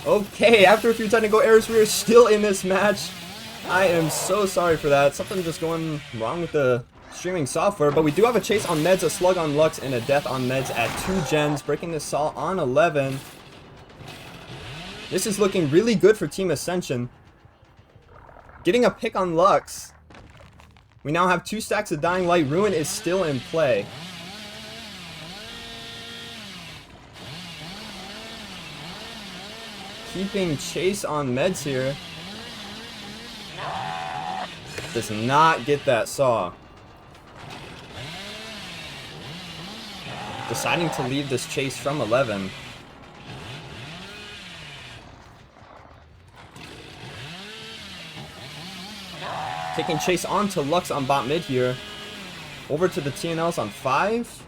Okay, after a few technical errors, we are still in this match. I am so sorry for that. Something just going wrong with the streaming software, but we do have a chase on meds, a slug on Lux, and a death on meds at 2 gens, breaking this Saw on 11. This is looking really good for Team Ascension. Getting a pick on Lux. We now have 2 stacks of Dying Light. Ruin is still in play. Keeping chase on meds here. Does not get that Saw. Deciding to leave this chase from 11. Taking chase on to Lux on bot mid here. Over to the TNLs on 5.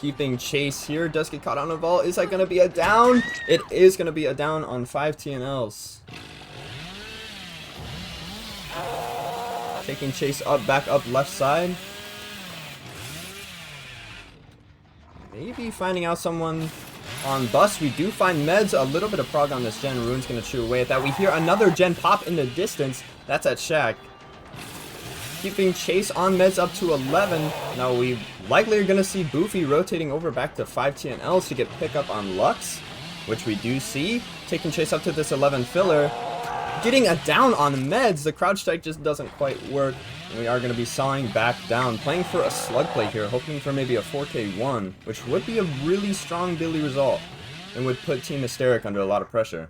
Keeping chase here. Does get caught on a vault. Is that going to be a down? It is going to be a down on 5 TNLs. Taking chase up, back up left side. Maybe finding out someone on bus. We do find meds. A little bit of prog on this gen. Ruin's going to chew away at that. We hear another gen pop in the distance. That's at Shack. Keeping chase on meds up to 11. Now we likely are going to see Boofy rotating over back to 5 TNLs to get pickup on Lux, which we do see. Taking chase up to this 11 filler. Getting a down on meds. The crouch strike just doesn't quite work. And we are going to be sawing back down. Playing for a slug play here. Hoping for maybe a 4K1. Which would be a really strong Billy result. And would put Team Hysteric under a lot of pressure.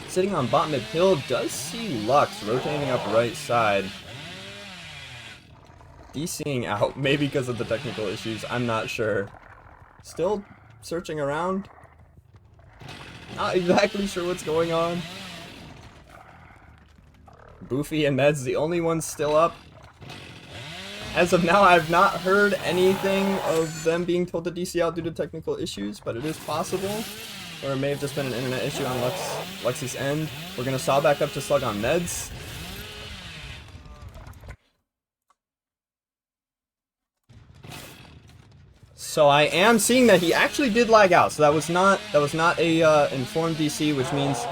Sitting on bot mid hill. Does see Lux rotating up right side. DCing out. Maybe because of the technical issues. I'm not sure. Still searching around. Not exactly sure what's going on. Boofy and Meds, the only ones still up. As of now, I've not heard anything of them being told to DC out due to technical issues, but it is possible. Or it may have just been an internet issue on Lux's end. We're going to saw back up to slug on Meds. So I am seeing that he actually did lag out. So that was not a informed DC, which means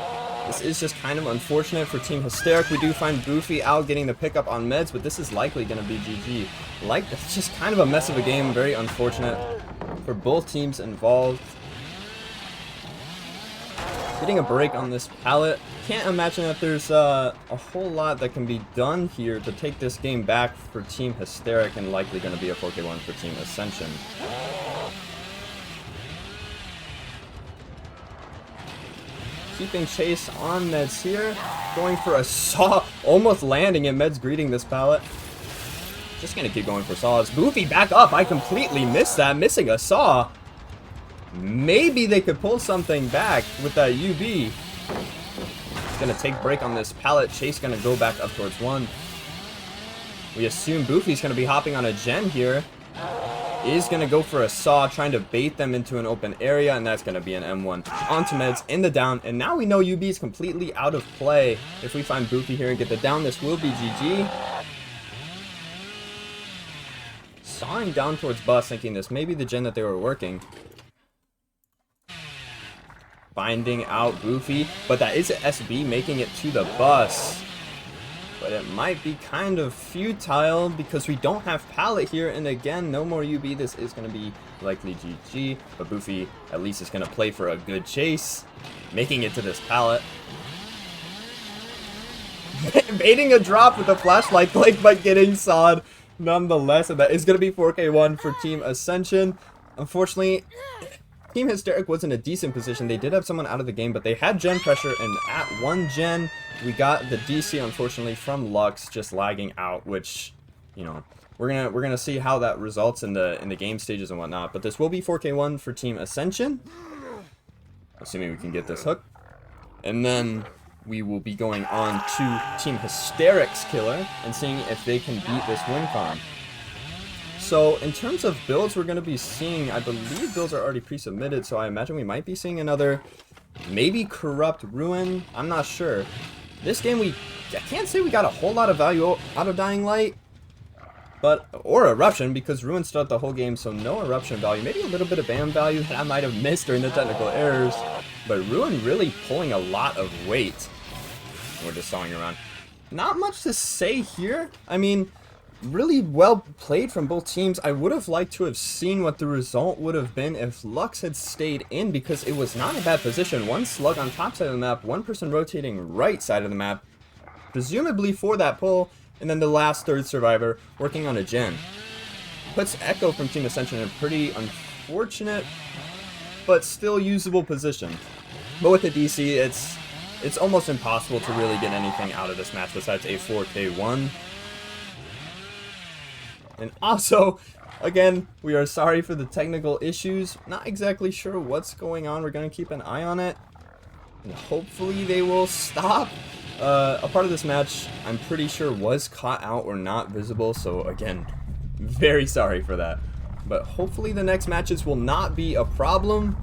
this is just kind of unfortunate for Team Hysteric. We do find Boofy out getting the pickup on meds, but this is likely going to be GG. It's just kind of a mess of a game. Very unfortunate for both teams involved. Getting a break on this pallet. Can't imagine that there's a whole lot that can be done here to take this game back for Team Hysteric, and likely going to be a 4K1 for Team Ascension. Keeping chase on meds here. Going for a saw. Almost landing it. Meds greeting this pallet. Just going to keep going for saws. Boofy back up. I completely missed that. Missing a saw. Maybe they could pull something back with that UB. Going to take break on this pallet. Chase going to go back up towards 1. We assume Boofy's going to be hopping on a gen here. Is going to go for a saw, trying to bait them into an open area, and that's going to be an M1 onto meds in the down. And now we know UB is completely out of play. If we find Boofy here and get the down, this will be GG. Sawing down towards bus, thinking this may be the gen that they were working. Finding out Boofy, but that is an SB making it to the bus. But it might be kind of futile because we don't have pallet here, and again, no more UB. This is going to be likely GG, but Boofy at least is going to play for a good chase, making it to this pallet. Baiting a drop with a flashlight click, but getting sawed nonetheless, and that is going to be 4K1 for Team Ascension. Unfortunately, Team Hysteric was in a decent position. They did have someone out of the game, but they had gen pressure, and at 1 gen, we got the DC, unfortunately, from Lux just lagging out, which, you know, we're gonna see how that results in the game stages and whatnot. But this will be 4K1 for Team Ascension, assuming we can get this hook, and then we will be going on to Team Hysteric's killer and seeing if they can beat this win con. So in terms of builds, we're going to be seeing, I believe builds are already pre-submitted, so I imagine we might be seeing another, maybe Corrupt Ruin. I'm not sure. This game, I can't say we got a whole lot of value out of Dying Light. or Eruption, because Ruin started the whole game, so no Eruption value. Maybe a little bit of BAM value that I might have missed during the technical errors. But Ruin really pulling a lot of weight. We're just sawing around. Not much to say here. I mean, really well played from both teams. I would have liked to have seen what the result would have been if Lux had stayed in, because it was not a bad position. One slug on top side of the map, one person rotating right side of the map, presumably for that pull, and then the last third survivor working on a gen. Puts Echo from Team Ascension in a pretty unfortunate but still usable position. But with the DC, it's almost impossible to really get anything out of this match besides a 4K1. And also, again, we are sorry for the technical issues. Not exactly sure what's going on. We're going to keep an eye on it. And hopefully they will stop. A part of this match, I'm pretty sure, was caught out or not visible. So again, very sorry for that. But hopefully the next matches will not be a problem.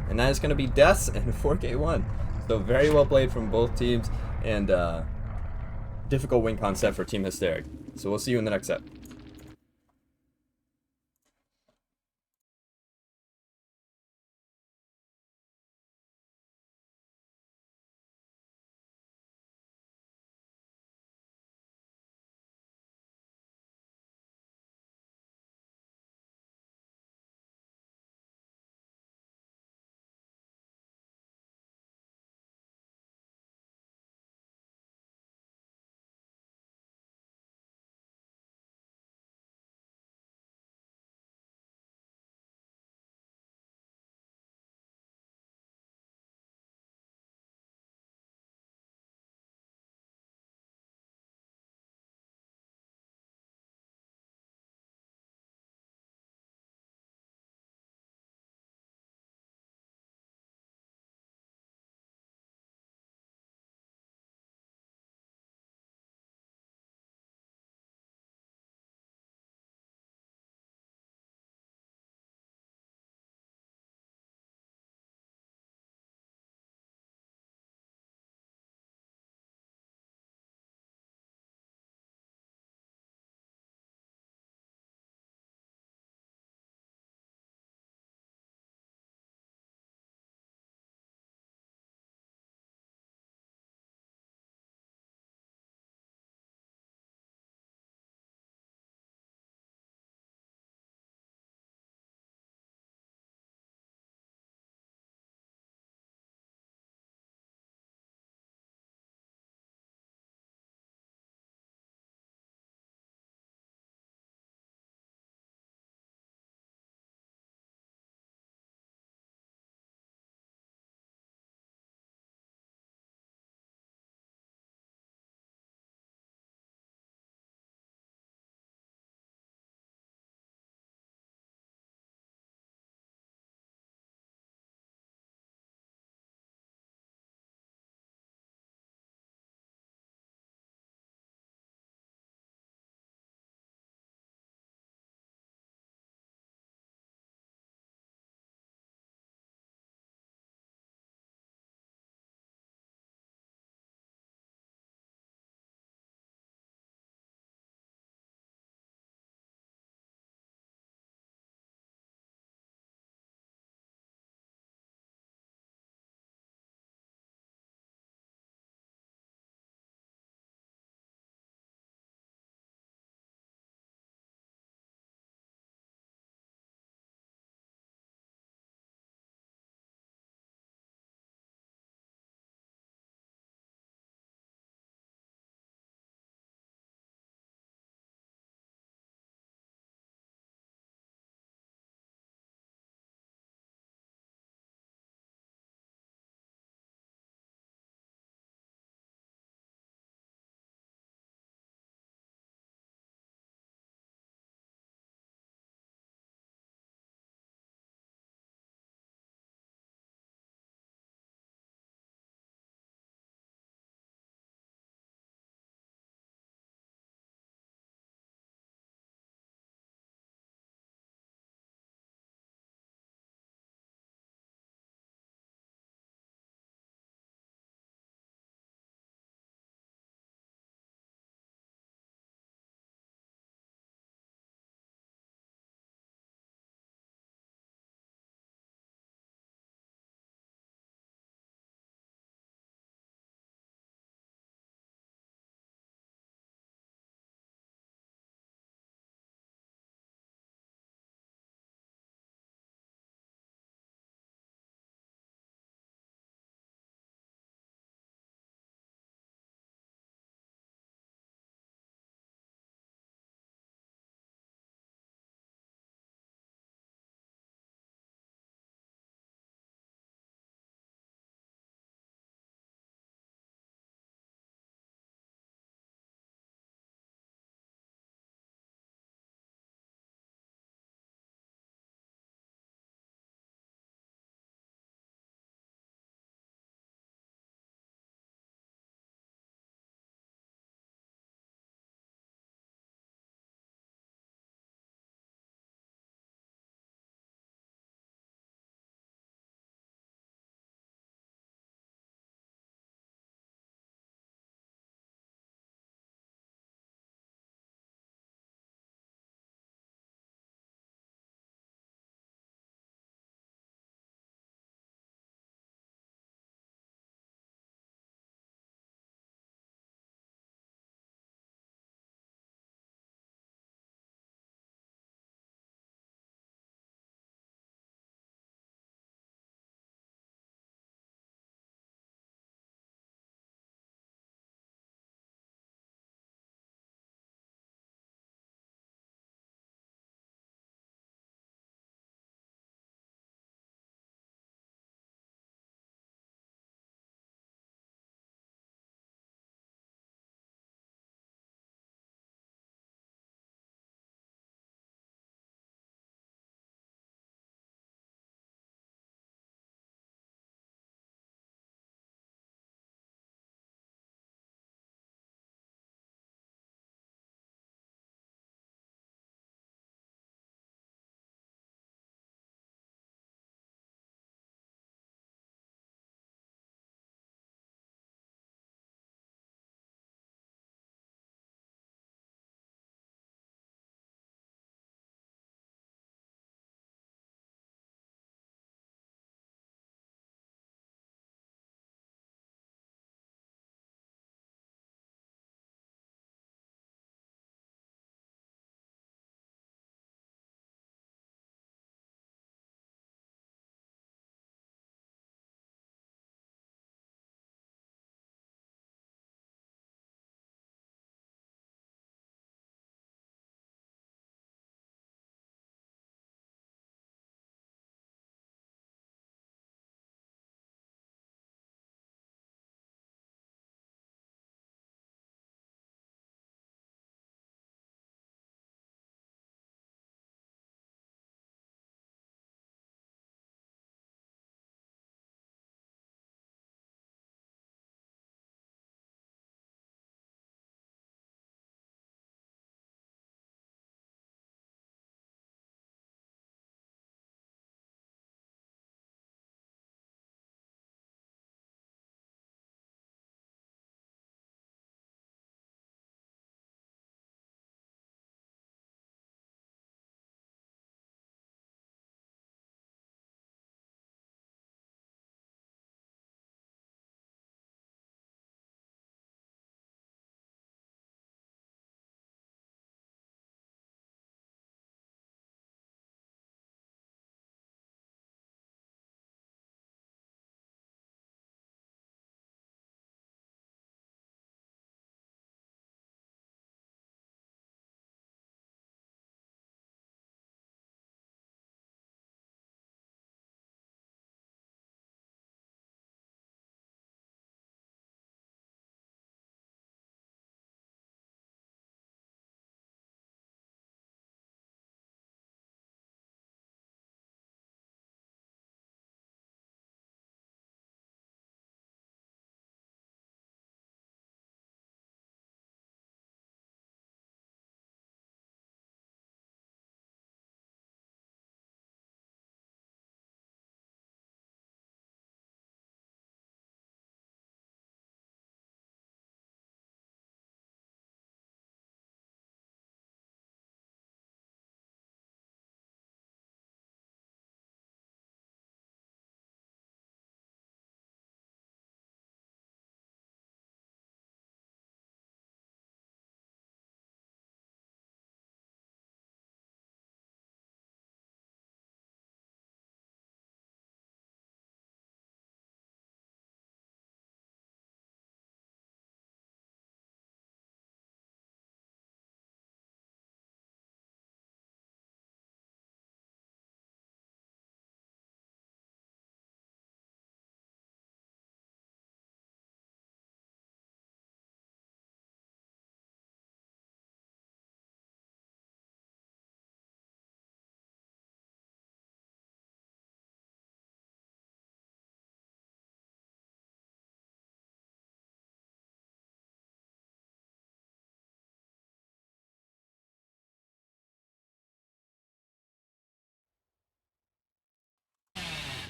And that is going to be deaths and 4K1. So very well played from both teams. And difficult win concept for Team Hysteric. So we'll see you in the next set.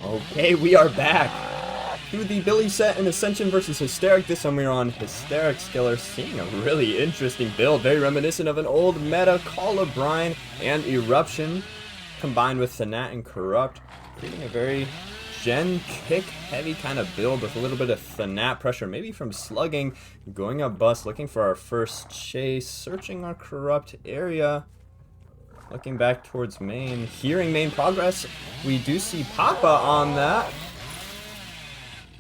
Okay, we are back to the Billy set in Ascension versus Hysteric. This time we're on Hysteric Skiller, seeing a really interesting build, very reminiscent of an old meta Call of Brine and Eruption, combined with Thanat and Corrupt, creating a very gen kick heavy kind of build with a little bit of Thanat pressure, maybe from slugging, going up bust, looking for our first chase, searching our Corrupt area. Looking back towards main, hearing main progress. We do see Papa on that.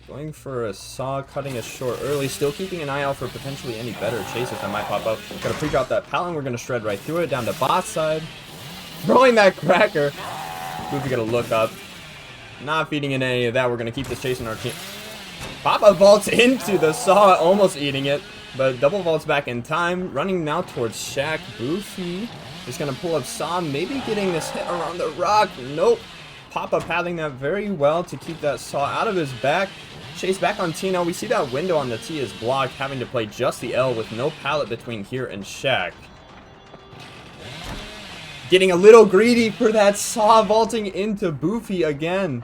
Going for a saw, cutting us short early. Still keeping an eye out for potentially any better chases that might pop up. Gotta pre-drop that pallet. We're gonna shred right through it. Down to bot side. Throwing that cracker. Goofy gonna look up. Not feeding in any of that. We're gonna keep this chasing our team. Papa vaults into the saw, almost eating it. But double vaults back in time. Running now towards Shaq. Goofy just gonna pull up Saw, maybe getting this hit around the rock. Nope. Papa padding that very well to keep that Saw out of his back. Chase back on T now. We see that window on the T is blocked, having to play just the L with no pallet between here and Shaq. Getting a little greedy for that Saw, vaulting into Boofy again.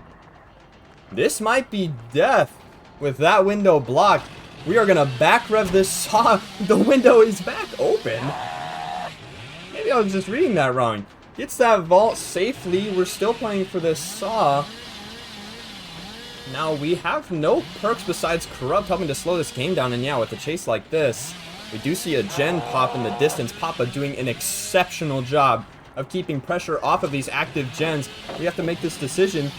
This might be death with that window blocked. We are gonna back rev this Saw. The window is back open. Maybe I was just reading that wrong. Gets that vault safely. We're still playing for this Saw. Now we have no perks besides Corrupt helping to slow this game down, and yeah, with a chase like this, we do see a gen pop in the distance. Papa doing an exceptional job of keeping pressure off of these active gens. We have to make this decision.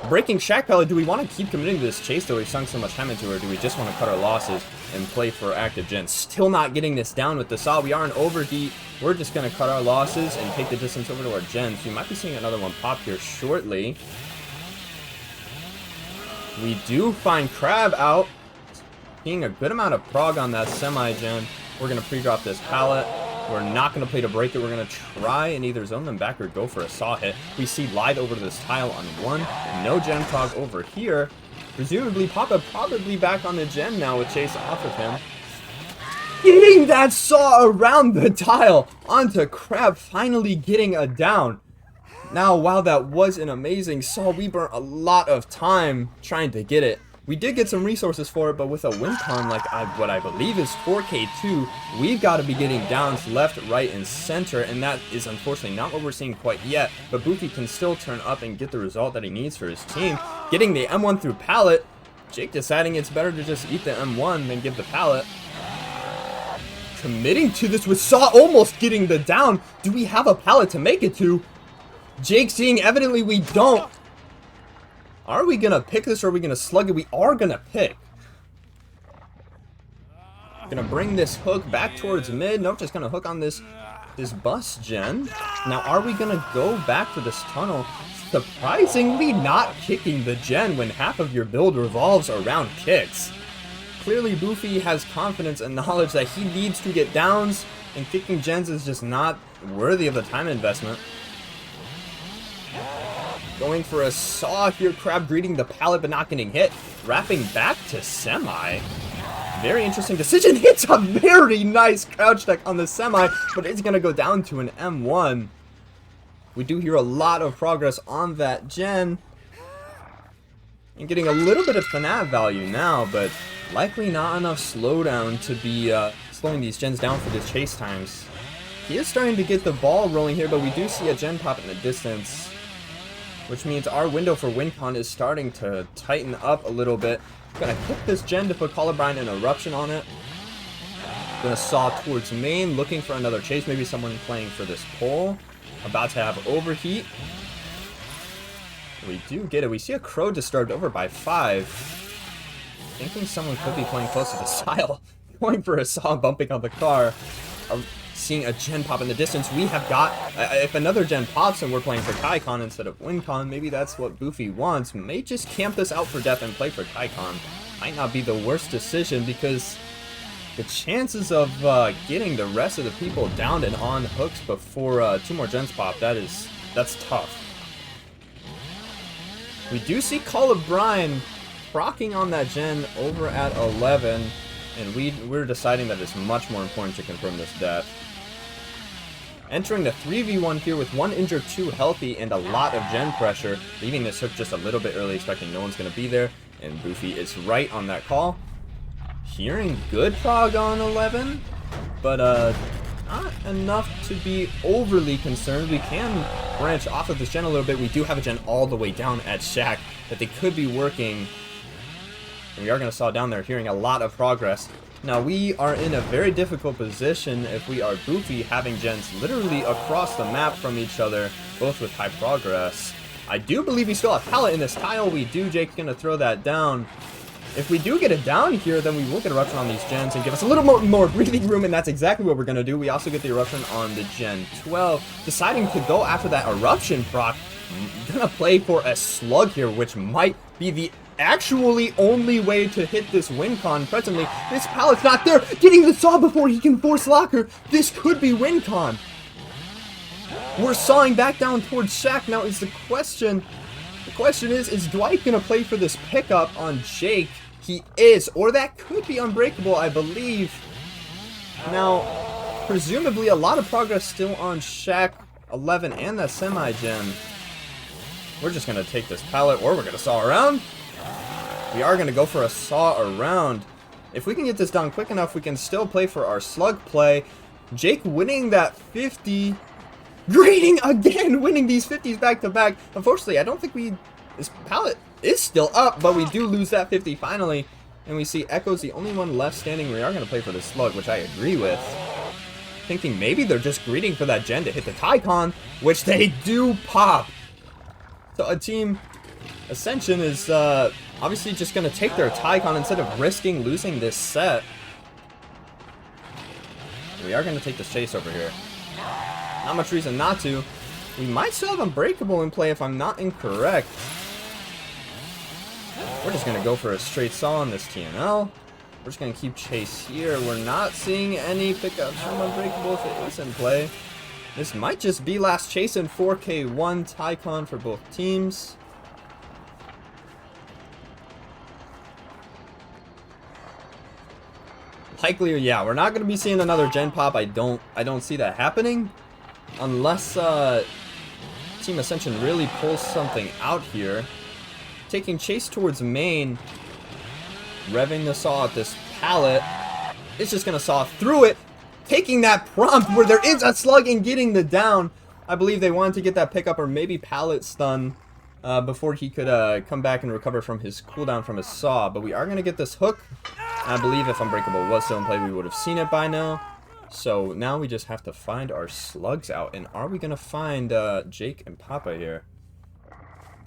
Breaking Shaq Pellet, do we want to keep committing to this chase though we've sunk so much time into, or do we just want to cut our losses and play for active gens? Still not getting this down with the Saw. We are in overheat. We're just going to cut our losses and take the distance over to our gens. We might be seeing another one pop here shortly. We do find Crab out. Seeing a good amount of prog on that semi-gen. We're going to pre-drop this pallet. We're not going to play to break it. We're going to try and either zone them back or go for a Saw hit. We see Lithe over to this tile on one. No gen prog over here. Presumably Papa probably back on the gen now with chase off of him. Getting that Saw around the tile onto Crab, finally getting a down. Now, while that was an amazing Saw, we burnt a lot of time trying to get it. We did get some resources for it, but with a win con like what I believe is 4K2, we've got to be getting downs left, right, and center, and that is unfortunately not what we're seeing quite yet. But Boofy can still turn up and get the result that he needs for his team. Getting the M1 through pallet. Jake deciding it's better to just eat the M1 than give the pallet. Committing to this with Saw almost getting the down. Do we have a pallet to make it to? Jake seeing evidently we don't. Are we gonna pick this or are we gonna slug it? We are gonna pick. Gonna bring this hook back towards mid. Nope, just gonna hook on this bus gen. Now are we gonna go back to this tunnel? Surprisingly not kicking the gen when half of your build revolves around kicks. Clearly Boofy has confidence and knowledge that he needs to get downs, and kicking gens is just not worthy of the time investment. Going for a Saw here, Crab greeting the pallet but not getting hit. Wrapping back to semi. Very interesting decision. Hits a very nice crouch deck on the semi, but it's going to go down to an M1. We do hear a lot of progress on that gen. And getting a little bit of Thanat value now, but likely not enough slowdown to be slowing these gens down for the chase times. He is starting to get the ball rolling here, but we do see a gen pop in the distance, which means our window for WinCon is starting to tighten up a little bit. Gonna kick this gen to put Colubrine and Eruption on it. Gonna Saw towards main, looking for another chase, maybe someone playing for this pole. About to have overheat. We do get it. We see a Crow disturbed over by 5. Thinking someone could be playing close to the style. Going for a Saw, bumping on the car. Seeing a gen pop in the distance. We have got, if another gen pops and we're playing for KaiCon instead of WinCon, maybe that's what Boofy wants. May just camp this out for death and play for KaiCon. Might not be the worst decision because the chances of getting the rest of the people down and on hooks before 2 more gens pop, that's tough. We do see Call of Brine procking on that gen over at 11, and we're deciding that it's much more important to confirm this death. Entering the 3v1 here with 1 injured, 2 healthy, and a lot of gen pressure, leaving this hook just a little bit early, expecting no one's going to be there, and Boofy is right on that call. Hearing good prog on 11, but not enough to be overly concerned. We can branch off of this gen a little bit. We do have a gen all the way down at Shack that they could be working, and we are going to saw down there, hearing a lot of progress. Now, we are in a very difficult position if we are Boofy, having gens literally across the map from each other, both with high progress. I do believe we still have pallet in this tile. We do. Jake's going to throw that down. If we do get it down here, then we will get Eruption on these gens and give us a little more breathing room, and that's exactly what we're going to do. We also get the Eruption on the Gen 12. Deciding to go after that Eruption proc, going to play for a Slug here, which might be the actually only way to hit this win con presently. This pallet's not there. Getting the saw before he can force locker. This could be win con. We're sawing back down towards Shack. Now is the question is Dwight gonna play for this pickup on Jake? He is, or that could be unbreakable, I believe. Now, presumably a lot of progress still on Shack 11 and that semi-gen. We're just gonna take this pallet, or we're gonna saw around. We are going to go for a saw around. If we can get this done quick enough, we can still play for our slug play. Jake winning that 50. Grading again, winning these 50s back to back. Unfortunately, I don't think this pallet is still up, but we do lose that 50 finally. And we see Echo's the only one left standing. We are going to play for the slug, which I agree with. Thinking maybe they're just greeting for that gen to hit the Tycon, which they do pop. So a team Ascension is obviously just going to take their Tycon instead of risking losing this set. We are going to take this chase over here. Not much reason not to. We might still have Unbreakable in play if I'm not incorrect. We're just going to go for a straight saw on this TNL. We're just going to keep chase here. We're not seeing any pickups from Unbreakable if it is in play. This might just be last chase in 4K1 Tycon for both teams. Likely, yeah, we're not going to be seeing another gen pop. I don't see that happening unless Team Ascension really pulls something out here. Taking chase towards main, revving the saw at this pallet. It's just going to saw through it, taking that prompt where there is a slug and getting the down. I believe they wanted to get that pickup or maybe pallet stun before he could come back and recover from his cooldown from his saw. But we are going to get this hook. I believe if Unbreakable was still in play, we would have seen it by now. So now we just have to find our slugs out. And are we going to find Jake and Papa here?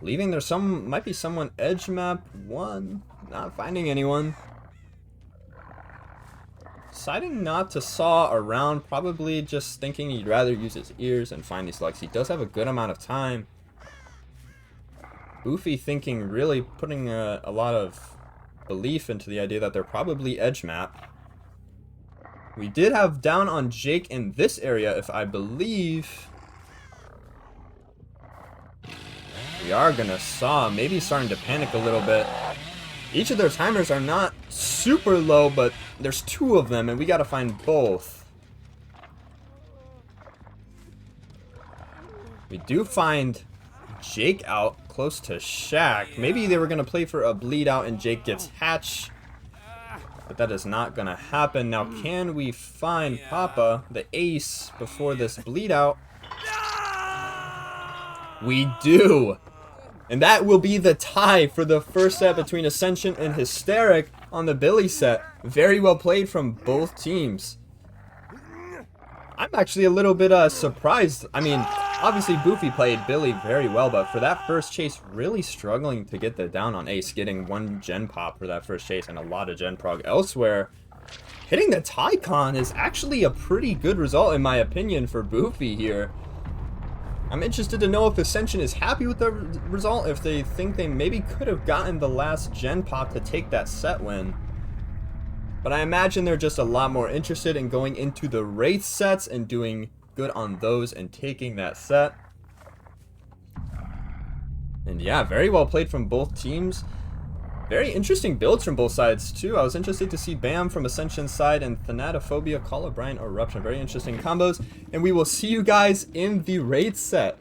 Believing there's might be someone edge map 1. Not finding anyone. Deciding not to saw around. Probably just thinking he'd rather use his ears and find these slugs. He does have a good amount of time. Boofy thinking, really putting a lot of belief into the idea that they're probably edge map. We did have down on Jake in this area, if I believe. We are gonna saw, maybe starting to panic a little bit. Each of their timers are not super low, but there's 2 of them, and we gotta find both. We do find Jake out close to Shack. Maybe they were going to play for a bleed out and Jake gets hatch. But that is not going to happen. Now, can we find Papa, the ace, before this bleed out? We do. And that will be the tie for the first set between Ascension and Hysteric on the Billy set. Very well played from both teams. I'm actually a little bit surprised. I mean, obviously Boofy played Billy very well, but for that first chase, really struggling to get the down on ace, getting 1 gen pop for that first chase and a lot of gen prog elsewhere. Hitting the Tycon is actually a pretty good result, in my opinion, for Boofy here. I'm interested to know if Ascension is happy with the result, if they think they maybe could have gotten the last gen pop to take that set win. But I imagine they're just a lot more interested in going into the Wraith sets and doing good on those and taking that set. And yeah, very well played from both teams. Very interesting builds from both sides, too. I was interested to see Bam from Ascension's side and Thanatophobia, Colubrine, Eruption. Very interesting combos. And we will see you guys in the Wraith set.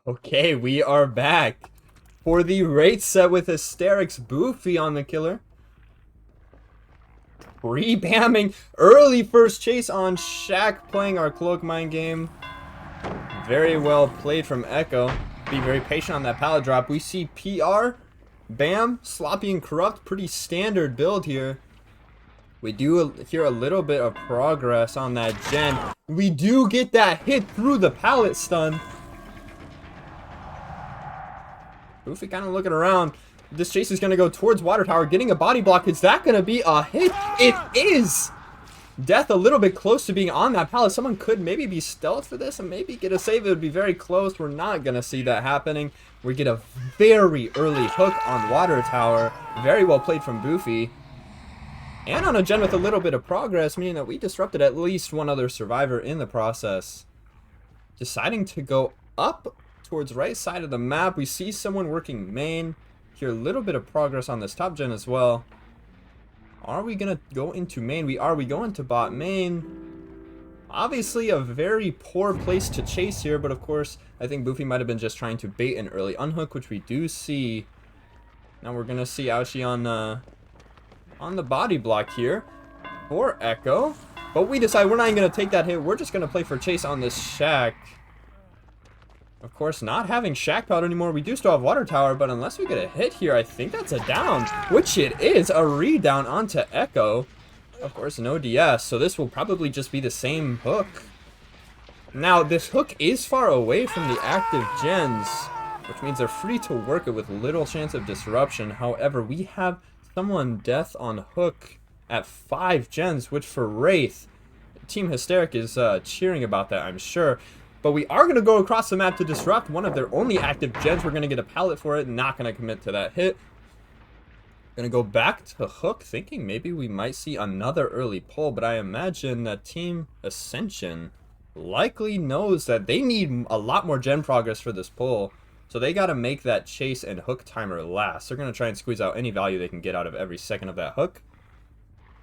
Okay, we are back for the Wraith set with Hysteric's Boofy on the killer. Rebamming early first chase on Shaq, playing our Cloak Mine game. Very well played from Echo. Be very patient on that pallet drop. We see PR, Bam, Sloppy and Corrupt. Pretty standard build here. We do hear a little bit of progress on that gen. We do get that hit through the pallet stun. Boofy kind of looking around. This chase is going to go towards Water Tower, getting a body block. Is that going to be a hit? It is! Death a little bit close to being on that pallet. Someone could maybe be stealth for this and maybe get a save. It would be very close. We're not going to see that happening. We get a very early hook on Water Tower. Very well played from Boofy. And on a gen with a little bit of progress, meaning that we disrupted at least one other survivor in the process. Deciding to go up towards right side of the map. We see someone working main. Hear a little bit of progress on this top gen as well. Are we gonna go into main? We are. We go into bot main. Obviously a very poor place to chase here, but of course I think Boofy might have been just trying to bait an early unhook, which we do see. Now we're gonna see Aoshi on the body block here for Echo, but we decide we're not even gonna take that hit. We're just gonna play for chase on this Shaq. Of course, not having Shack Powder anymore. We do still have Water Tower, but unless we get a hit here, I think that's a down, which it is. A re-down onto Echo. Of course, no DS, so this will probably just be the same hook. Now, this hook is far away from the active gens, which means they're free to work it with little chance of disruption. However, we have someone death on hook at 5 gens, which for Wraith, Team Hysteric is cheering about that, I'm sure. But we are going to go across the map to disrupt one of their only active gens. We're going to get a pallet for it. Not going to commit to that hit. Going to go back to hook, thinking maybe we might see another early pull. But I imagine that Team Ascension likely knows that they need a lot more gen progress for this pull. So they got to make that chase and hook timer last. They're going to try and squeeze out any value they can get out of every second of that hook.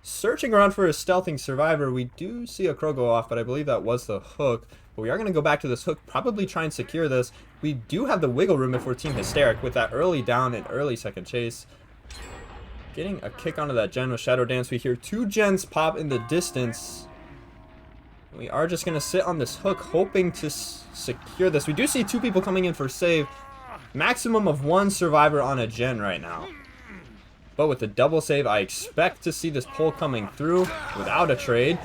Searching around for a stealthing survivor. We do see a crow go off, but I believe that was the hook. But we are going to go back to this hook, probably try and secure this. We do have the wiggle room if we're Team Hysteric with that early down and early second chase. Getting a kick onto that gen with Shadow Dance. We hear 2 gens pop in the distance. We are just going to sit on this hook, hoping to secure this. We do see 2 people coming in for save. Maximum of 1 survivor on a gen right now. But with the double save, I expect to see this pull coming through without a trade.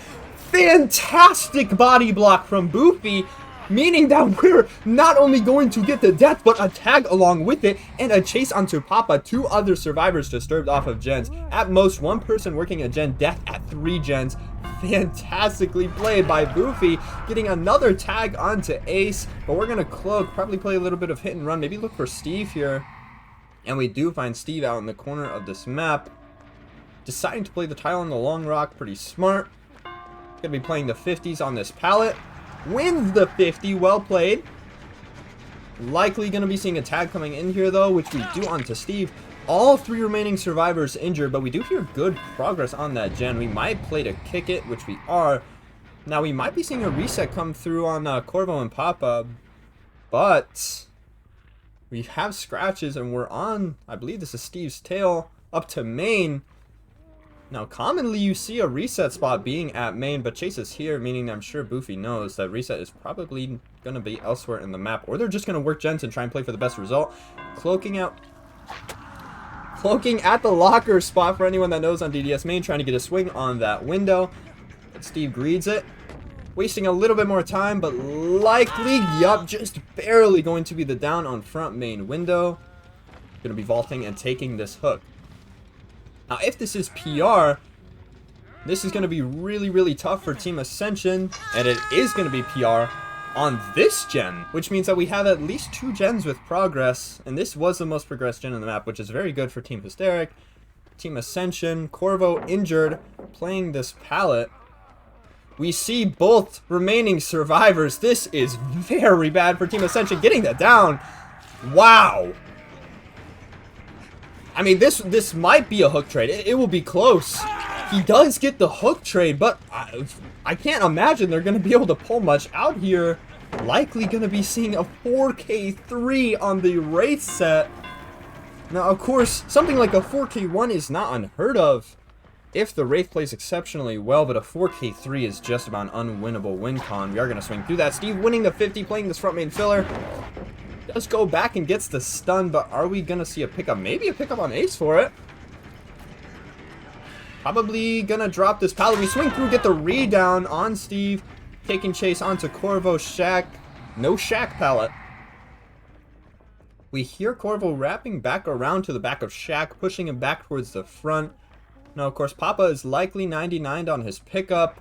Fantastic body block from Boofy, meaning that we're not only going to get the death, but a tag along with it, and a chase onto Papa. 2 other survivors disturbed off of gens. At most, 1 person working a gen, death at 3 gens. Fantastically played by Boofy, getting another tag onto Ace, but we're going to cloak, probably play a little bit of hit and run, maybe look for Steve here. And we do find Steve out in the corner of this map. Deciding to play the tile on the long rock, pretty smart. Gonna be playing the 50s on this pallet. Wins the 50, well played. Likely gonna be seeing a tag coming in here though, which we do onto Steve. All 3 remaining survivors injured, but we do hear good progress on that gen. We might play to kick it, which we are. Now we might be seeing a reset come through on Corvo and Papa, but we have scratches and we're on, I believe this is Steve's tail, up to main. Now, commonly you see a reset spot being at main, but Chase is here, meaning I'm sure Boofy knows that reset is probably going to be elsewhere in the map, or they're just going to work gens and try and play for the best result. Cloaking at the locker spot for anyone that knows on DDS main, trying to get a swing on that window. But Steve greeds it. Wasting a little bit more time, but likely, yup, just barely going to be the down on front main window. Going to be vaulting and taking this hook. Now, if this is PR, this is going to be really tough for Team Ascension, and it is going to be PR on this gen, which means that we have at least 2 gens with progress, and this was the most progressed gen in the map, which is very good for Team Hysteric. Team Ascension, Corvo injured, playing this pallet. We see both remaining survivors. This is very bad for Team Ascension, getting that down. Wow. I mean, this might be a hook trade. It will be close. He does get the hook trade, but I can't imagine they're going to be able to pull much out here. likely going to be seeing a 4K3 on the Wraith set. Now, of course, something like a 4K1 is not unheard of if the Wraith plays exceptionally well, but a 4K3 is just about an unwinnable win con. We are going to swing through that. Steve winning the 50, playing this front main filler. Does go back and gets the stun, but are we going to see a pickup? Maybe a pickup on Ace for it. Probably going to drop this pallet. We swing through, get the read down on Steve. Taking chase onto Corvo. Shaq. No Shaq pallet. We hear Corvo wrapping back around to the back of Shaq, pushing him back towards the front. Now, of course, Papa is likely 99'd on his pickup.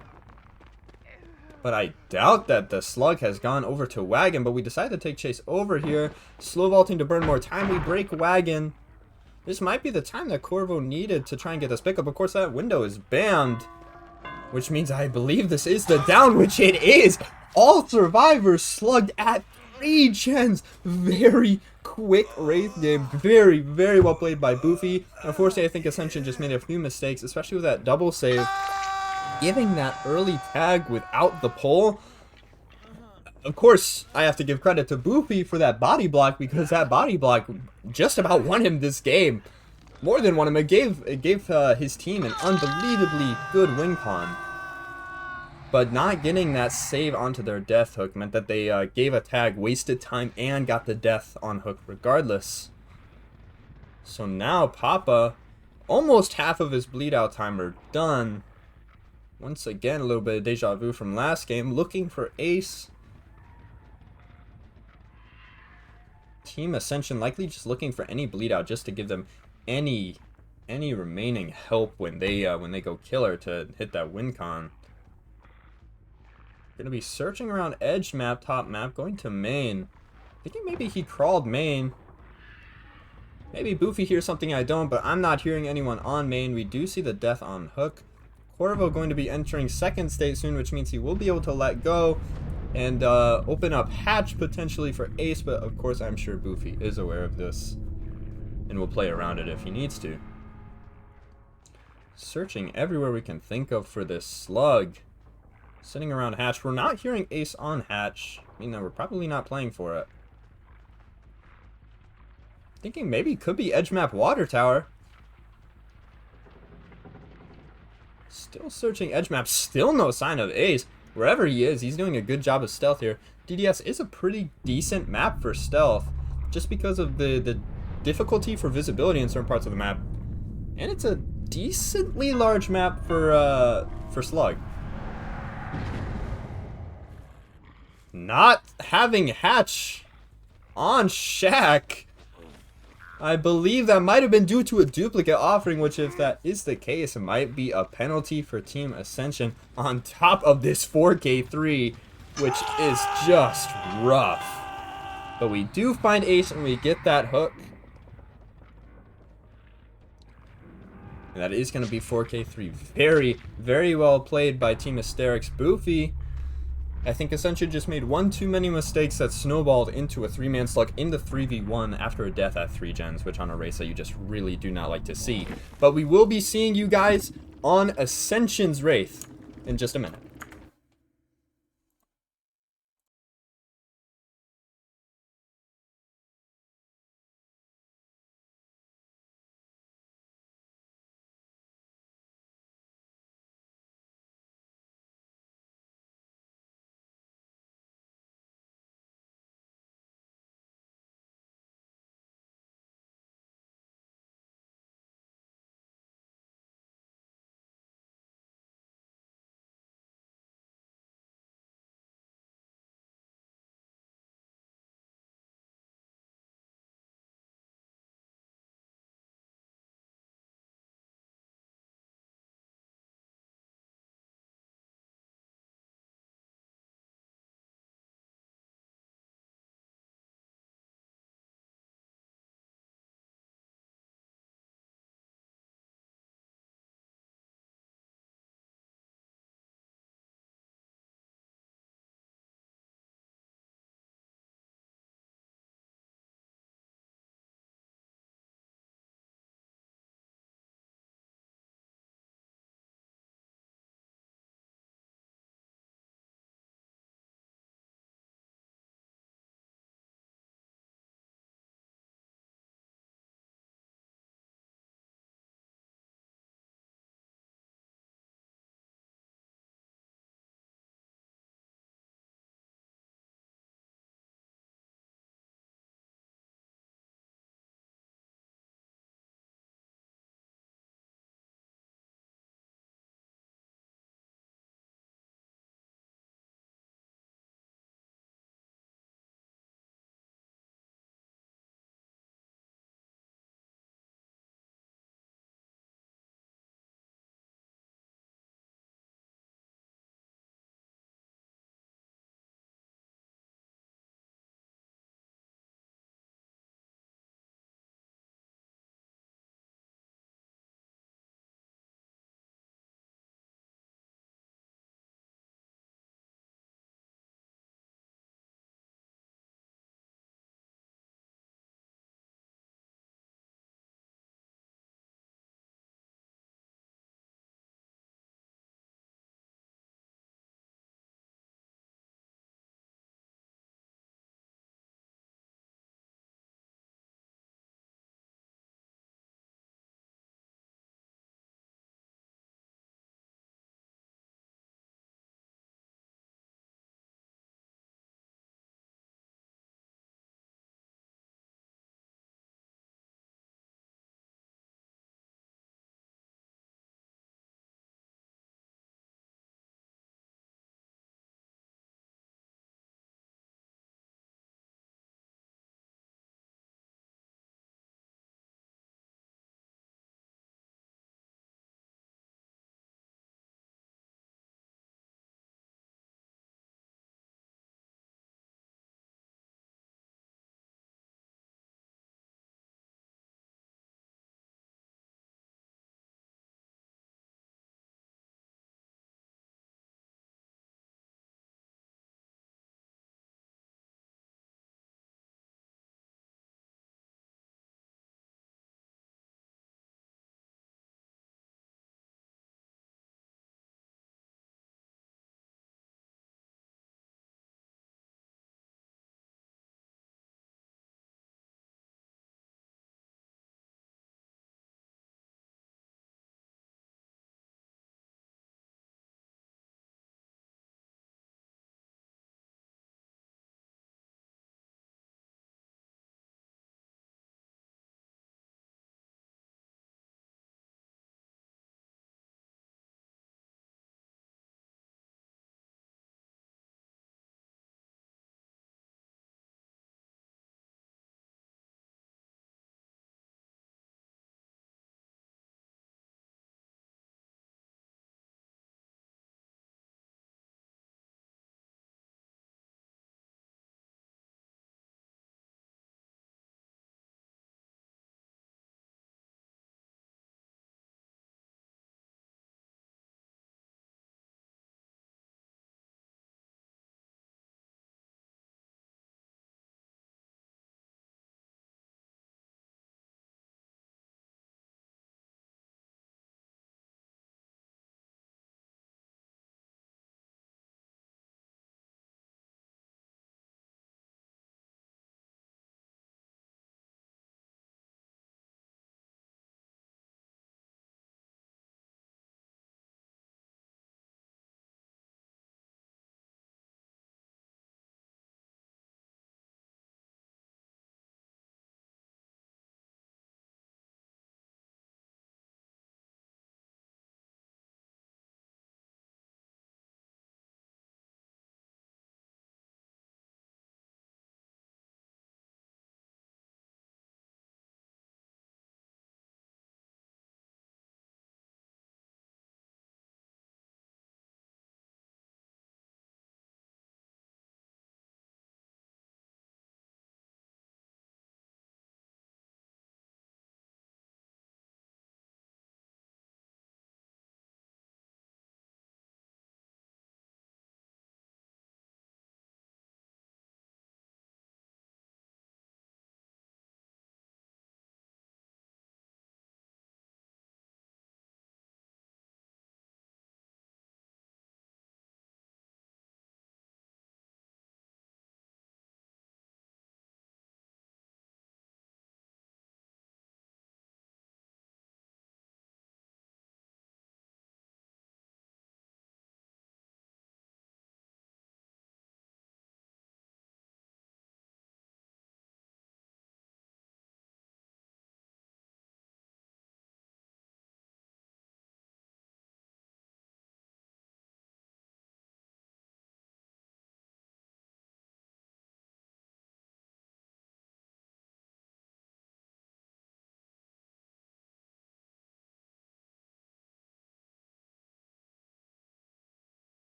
But I doubt that the slug has gone over to Wagon, but we decide to take chase over here. Slow vaulting to burn more time. We break Wagon. This might be the time that Corvo needed to try and get this pickup. Of course, that window is banned, which means I believe this is the down, which it is. All survivors slugged at 3 gens. Very quick Wraith game. Very, very well played by Boofy. Unfortunately, I think Ascension just made a few mistakes, especially with that double save. Giving that early tag without the pull. Of course, I have to give credit to Boofy for that body block, because that body block just about won him this game. More than won him. It gave his team an unbelievably good win con. But not getting that save onto their death hook meant that they gave a tag, wasted time, and got the death on hook regardless. So now Papa, almost half of his bleed out timer done. Once again, a little bit of deja vu from last game, looking for Ace. Team Ascension likely just looking for any bleed out just to give them any remaining help when they go killer to hit that win con. Gonna be searching around edge map, top map, going to main. Thinking maybe he crawled main. Maybe Boofy hears something I don't, but I'm not hearing anyone on main. We do see the death on hook. Corvo going to be entering second state soon, which means he will be able to let go and open up hatch potentially for Ace, but of course I'm sure Boofy is aware of this and will play around it if he needs to. Searching everywhere we can think of for this slug. Sitting around hatch. We're not hearing Ace on hatch. I mean, we're probably not playing for it. Thinking maybe it could be edge map water tower. Still searching edge map. Still no sign of Ace. Wherever he is, he's doing a good job of stealth here. DDS is a pretty decent map for stealth, just because of the difficulty for visibility in certain parts of the map. And it's a decently large map for slug. Not having hatch on Shaq. I believe that might have been due to a duplicate offering, which if that is the case, it might be a penalty for Team Ascension on top of this 4K3, which is just rough. But we do find Ace and we get that hook. And that is going to be 4K3. Very, very well played by Team Hysteric's Boofy. I think Ascension just made one too many mistakes that snowballed into a 3-man slug in the 3v1 after a death at 3 gens, which on a race that you just really do not like to see. But we will be seeing you guys on Ascension's Wraith in just a minute.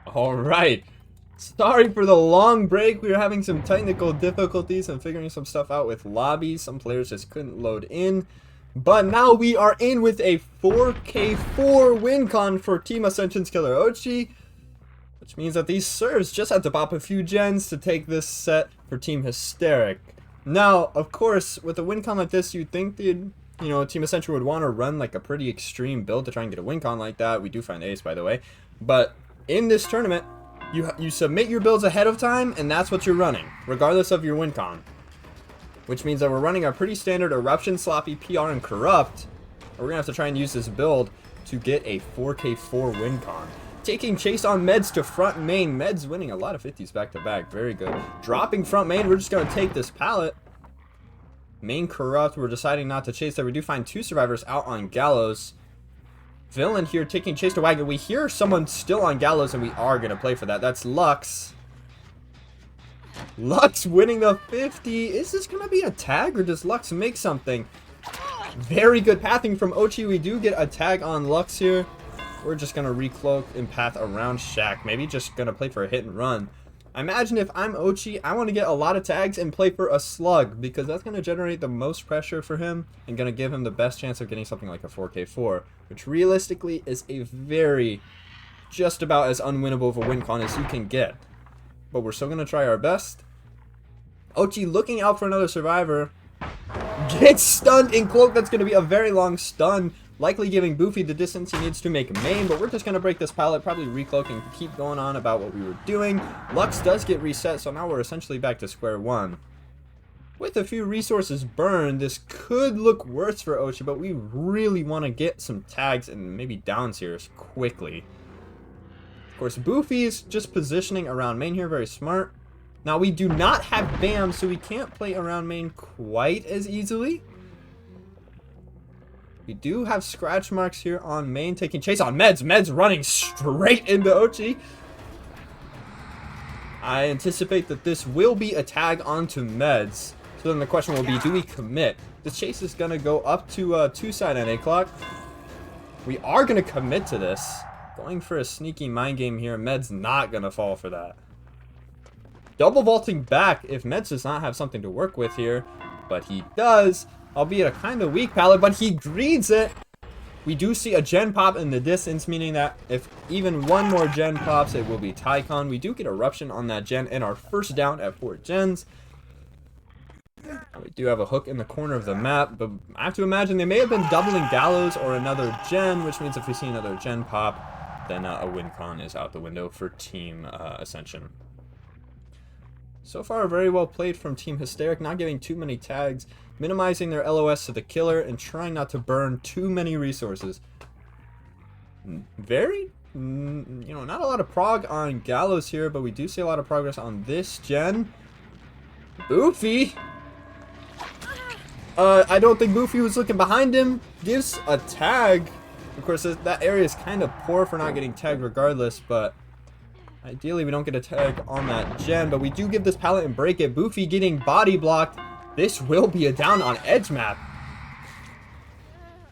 Alright. Sorry for the long break. We were having some technical difficulties and figuring some stuff out with lobbies. Some players just couldn't load in. But now we are in with a 4K4 win con for Team Ascension's Killer Ochi. Which means that these servs just had to pop a few gens to take this set for Team Hysteric. Now, of course, with a win con like this, you'd think Team Ascension would want to run like a pretty extreme build to try and get a win con like that. We do find ace, by the way. But in this tournament, you submit your builds ahead of time, and that's what you're running, regardless of your win con. Which means that we're running a pretty standard Eruption, Sloppy, PR, and Corrupt. We're going to have to try and use this build to get a 4K4 win con. Taking chase on Meds to front main. Meds winning a lot of 50s back to back. Very good. Dropping front main. We're just going to take this pallet. Main Corrupt. We're deciding not to chase there. We do find 2 survivors out on Gallows. Villain here taking chase to Wagon. We hear someone still on Gallows, and we are going to play for that. That's Lux. Lux winning the 50. Is this going to be a tag, or does Lux make something? Very good pathing from Ochi. We do get a tag on Lux here. We're just going to recloak and path around Shaq. Maybe just going to play for a hit and run. I imagine if I'm Ochi, I want to get a lot of tags and play for a slug, because that's going to generate the most pressure for him and going to give him the best chance of getting something like a 4K4, which realistically is a very, just about as unwinnable of a win con as you can get. But we're still going to try our best. Ochi looking out for another survivor. Gets stunned in cloak. That's going to be a very long stun. Likely giving Boofy the distance he needs to make main, but we're just going to break this pallet, probably recloak and keep going on about what we were doing. Lux does get reset, so now we're essentially back to square one. With a few resources burned, this could look worse for Ochi, but we really want to get some tags and maybe downs here quickly. Of course, Boofy's just positioning around main here, very smart. Now, we do not have BAM, so we can't play around main quite as easily. We do have scratch marks here on main, taking chase on Meds. Meds running straight into Ochi. I anticipate that this will be a tag onto Meds. So then the question will be, do we commit? The chase is going to go up to 2 side NA clock. We are going to commit to this. Going for a sneaky mind game here. Meds not going to fall for that. Double vaulting back if Meds does not have something to work with here. But he does. Albeit a kind of weak pallet, but he greeds it. We do see a gen pop in the distance, meaning that if even one more gen pops, it will be Tycon. We do get Eruption on that gen and our first down at 4 gens. We do have a hook in the corner of the map, but I have to imagine they may have been doubling Gallows or another gen, which means if we see another gen pop, then a win con is out the window for Team Ascension. So far, very well played from Team Hysteric, not giving too many tags, minimizing their LOS to the killer, and trying not to burn too many resources. Very, not a lot of prog on Gallows here, but we do see a lot of progress on this gen. Boofy! I don't think Boofy was looking behind him. Gives a tag. Of course, that area is kind of poor for not getting tagged regardless, but ideally we don't get a tag on that gen, but we do give this pallet and break it. Boofy getting body blocked. This will be a down on edge map.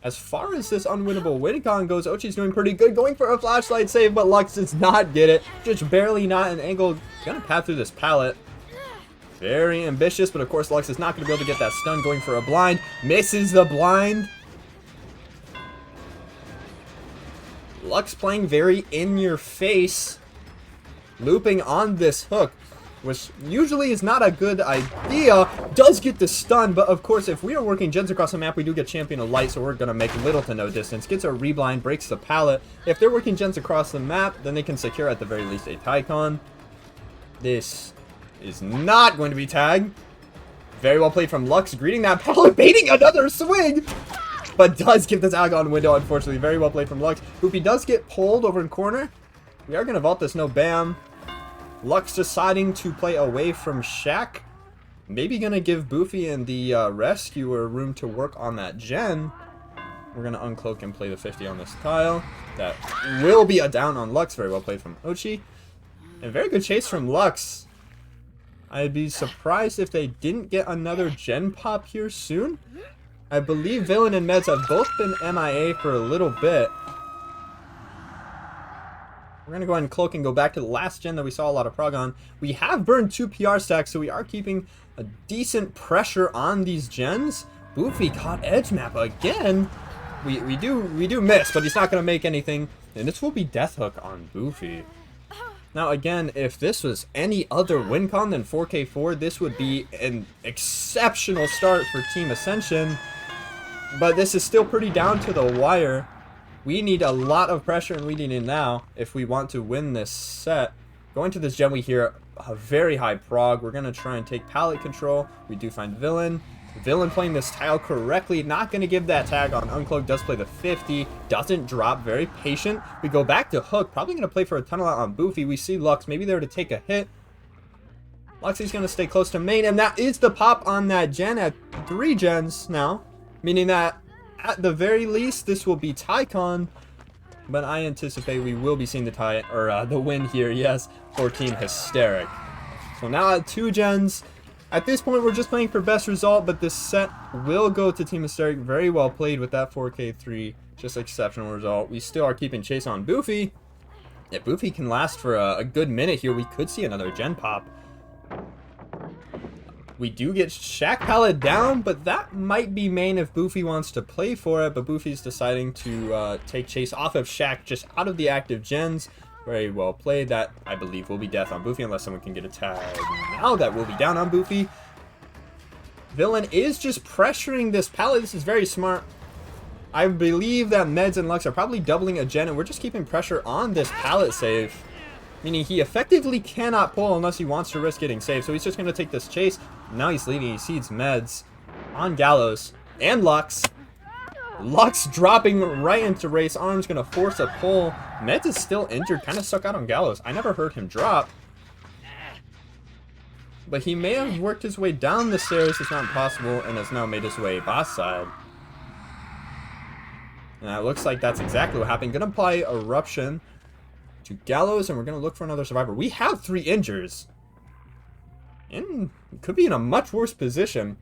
As far as this unwinnable win con goes, Ochi's doing pretty good. Going for a flashlight save, but Lux does not get it. Just barely not an angle. Gonna path through this pallet. Very ambitious, but of course Lux is not going to be able to get that stun. Going for a blind. Misses the blind. Lux playing very in your face. Looping on this hook, which usually is not a good idea. Does get the stun, but of course if we are working gens across the map, we do get Champion of Light, so we're going to make little to no distance. Gets a reblind, breaks the pallet. If they're working gens across the map, then they can secure at the very least a Tycon. This is not going to be tagged. Very well played from Lux, greeting that pallet, baiting another swing, but does give the tag on window, unfortunately. Very well played from Lux. Boofy does get pulled over in corner. We are going to vault this, no BAM. Lux deciding to play away from Shaq. Maybe going to give Boofy and the Rescuer room to work on that gen. We're going to uncloak and play the 50 on this tile. That will be a down on Lux. Very well played from Ochi. And very good chase from Lux. I'd be surprised if they didn't get another gen pop here soon. I believe Villain and Meds have both been MIA for a little bit. We're going to go ahead and cloak and go back to the last gen that we saw a lot of prog on. We have burned 2 PR stacks, so we are keeping a decent pressure on these gens. Boofy caught edge map again. We do miss, but he's not going to make anything. And this will be Death Hook on Boofy. Now again, if this was any other win con than 4K4, this would be an exceptional start for Team Ascension. But this is still pretty down to the wire. We need a lot of pressure, and we need it now if we want to win this set. Going to this gen, we hear a very high prog. We're going to try and take pallet control. We do find Villain. Villain playing this tile correctly. Not going to give that tag on Uncloak. Does play the 50. Doesn't drop. Very patient. We go back to Hook. Probably going to play for a tunnel out on Boofy. We see Lux. Maybe there to take a hit. Luxy's going to stay close to main. And that is the pop on that gen at 3 gens now. Meaning that at the very least, this will be Tycon, but I anticipate we will be seeing the tie or the win here, yes, for Team Hysteric. So now at 2 gens, at this point we're just playing for best result, but this set will go to Team Hysteric. Very well played with that 4K3, just exceptional result. We still are keeping chase on Boofy. If Boofy can last for a good minute here, we could see another gen pop. We do get Shaq pallet down, but that might be main if Boofy wants to play for it. But Boofy's deciding to take chase off of Shaq just out of the active gens. Very well played. That, I believe, will be death on Boofy unless someone can get a tag. Now that will be down on Boofy. Villain is just pressuring this pallet. This is very smart. I believe that Meds and Lux are probably doubling a gen, and we're just keeping pressure on this pallet save. Meaning he effectively cannot pull unless he wants to risk getting saved. So he's just going to take this chase. Now he's leaving. He seeds Meds on Gallows and Lux. Lux dropping right into Wraith's arms. Going to force a pull. Meds is still injured. Kind of stuck out on Gallows. I never heard him drop. But he may have worked his way down the stairs. It's not impossible. And has now made his way boss side. And it looks like that's exactly what happened. Going to apply Eruption to Gallows, and we're going to look for another survivor. We have 3 injures. And could be in a much worse position.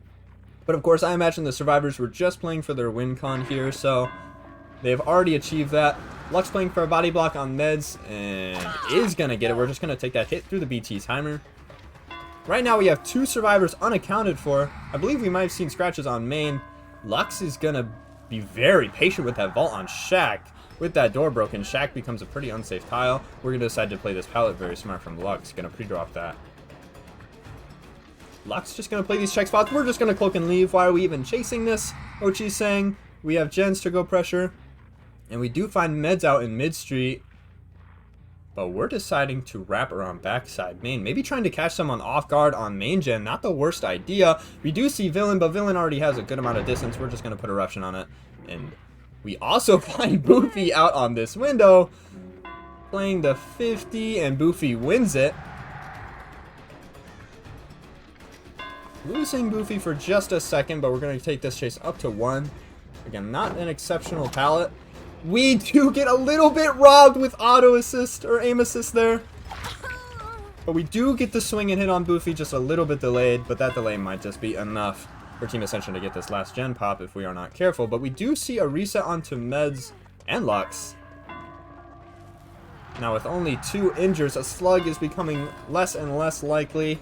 But of course, I imagine the survivors were just playing for their win con here, so they've already achieved that. Lux playing for a body block on Meds, and is going to get it. We're just going to take that hit through the BT timer. Right now, we have 2 survivors unaccounted for. I believe we might have seen scratches on main. Lux is going to be very patient with that vault on Shaq. With that door broken, Shaq becomes a pretty unsafe tile. We're going to decide to play this pallet very smart from Lux. Going to pre-drop that. Lux just going to play these check spots. We're just going to cloak and leave. Why are we even chasing this? Ochi's saying we have gens to go pressure. And we do find Meds out in mid street. But we're deciding to wrap around backside main. Maybe trying to catch someone off guard on main gen. Not the worst idea. We do see Villain, but Villain already has a good amount of distance. We're just going to put Eruption on it. And we also find Boofy out on this window. Playing the 50, and Boofy wins it. Losing Boofy for just a second, but we're going to take this chase up to 1. Again, not an exceptional pallet. We do get a little bit robbed with auto assist or aim assist there. But we do get the swing and hit on Boofy, just a little bit delayed, but that delay might just be enough for Team Ascension to get this last gen pop if we are not careful. But we do see a reset onto Meds and Lux. Now with only 2 injures, a slug is becoming less and less likely.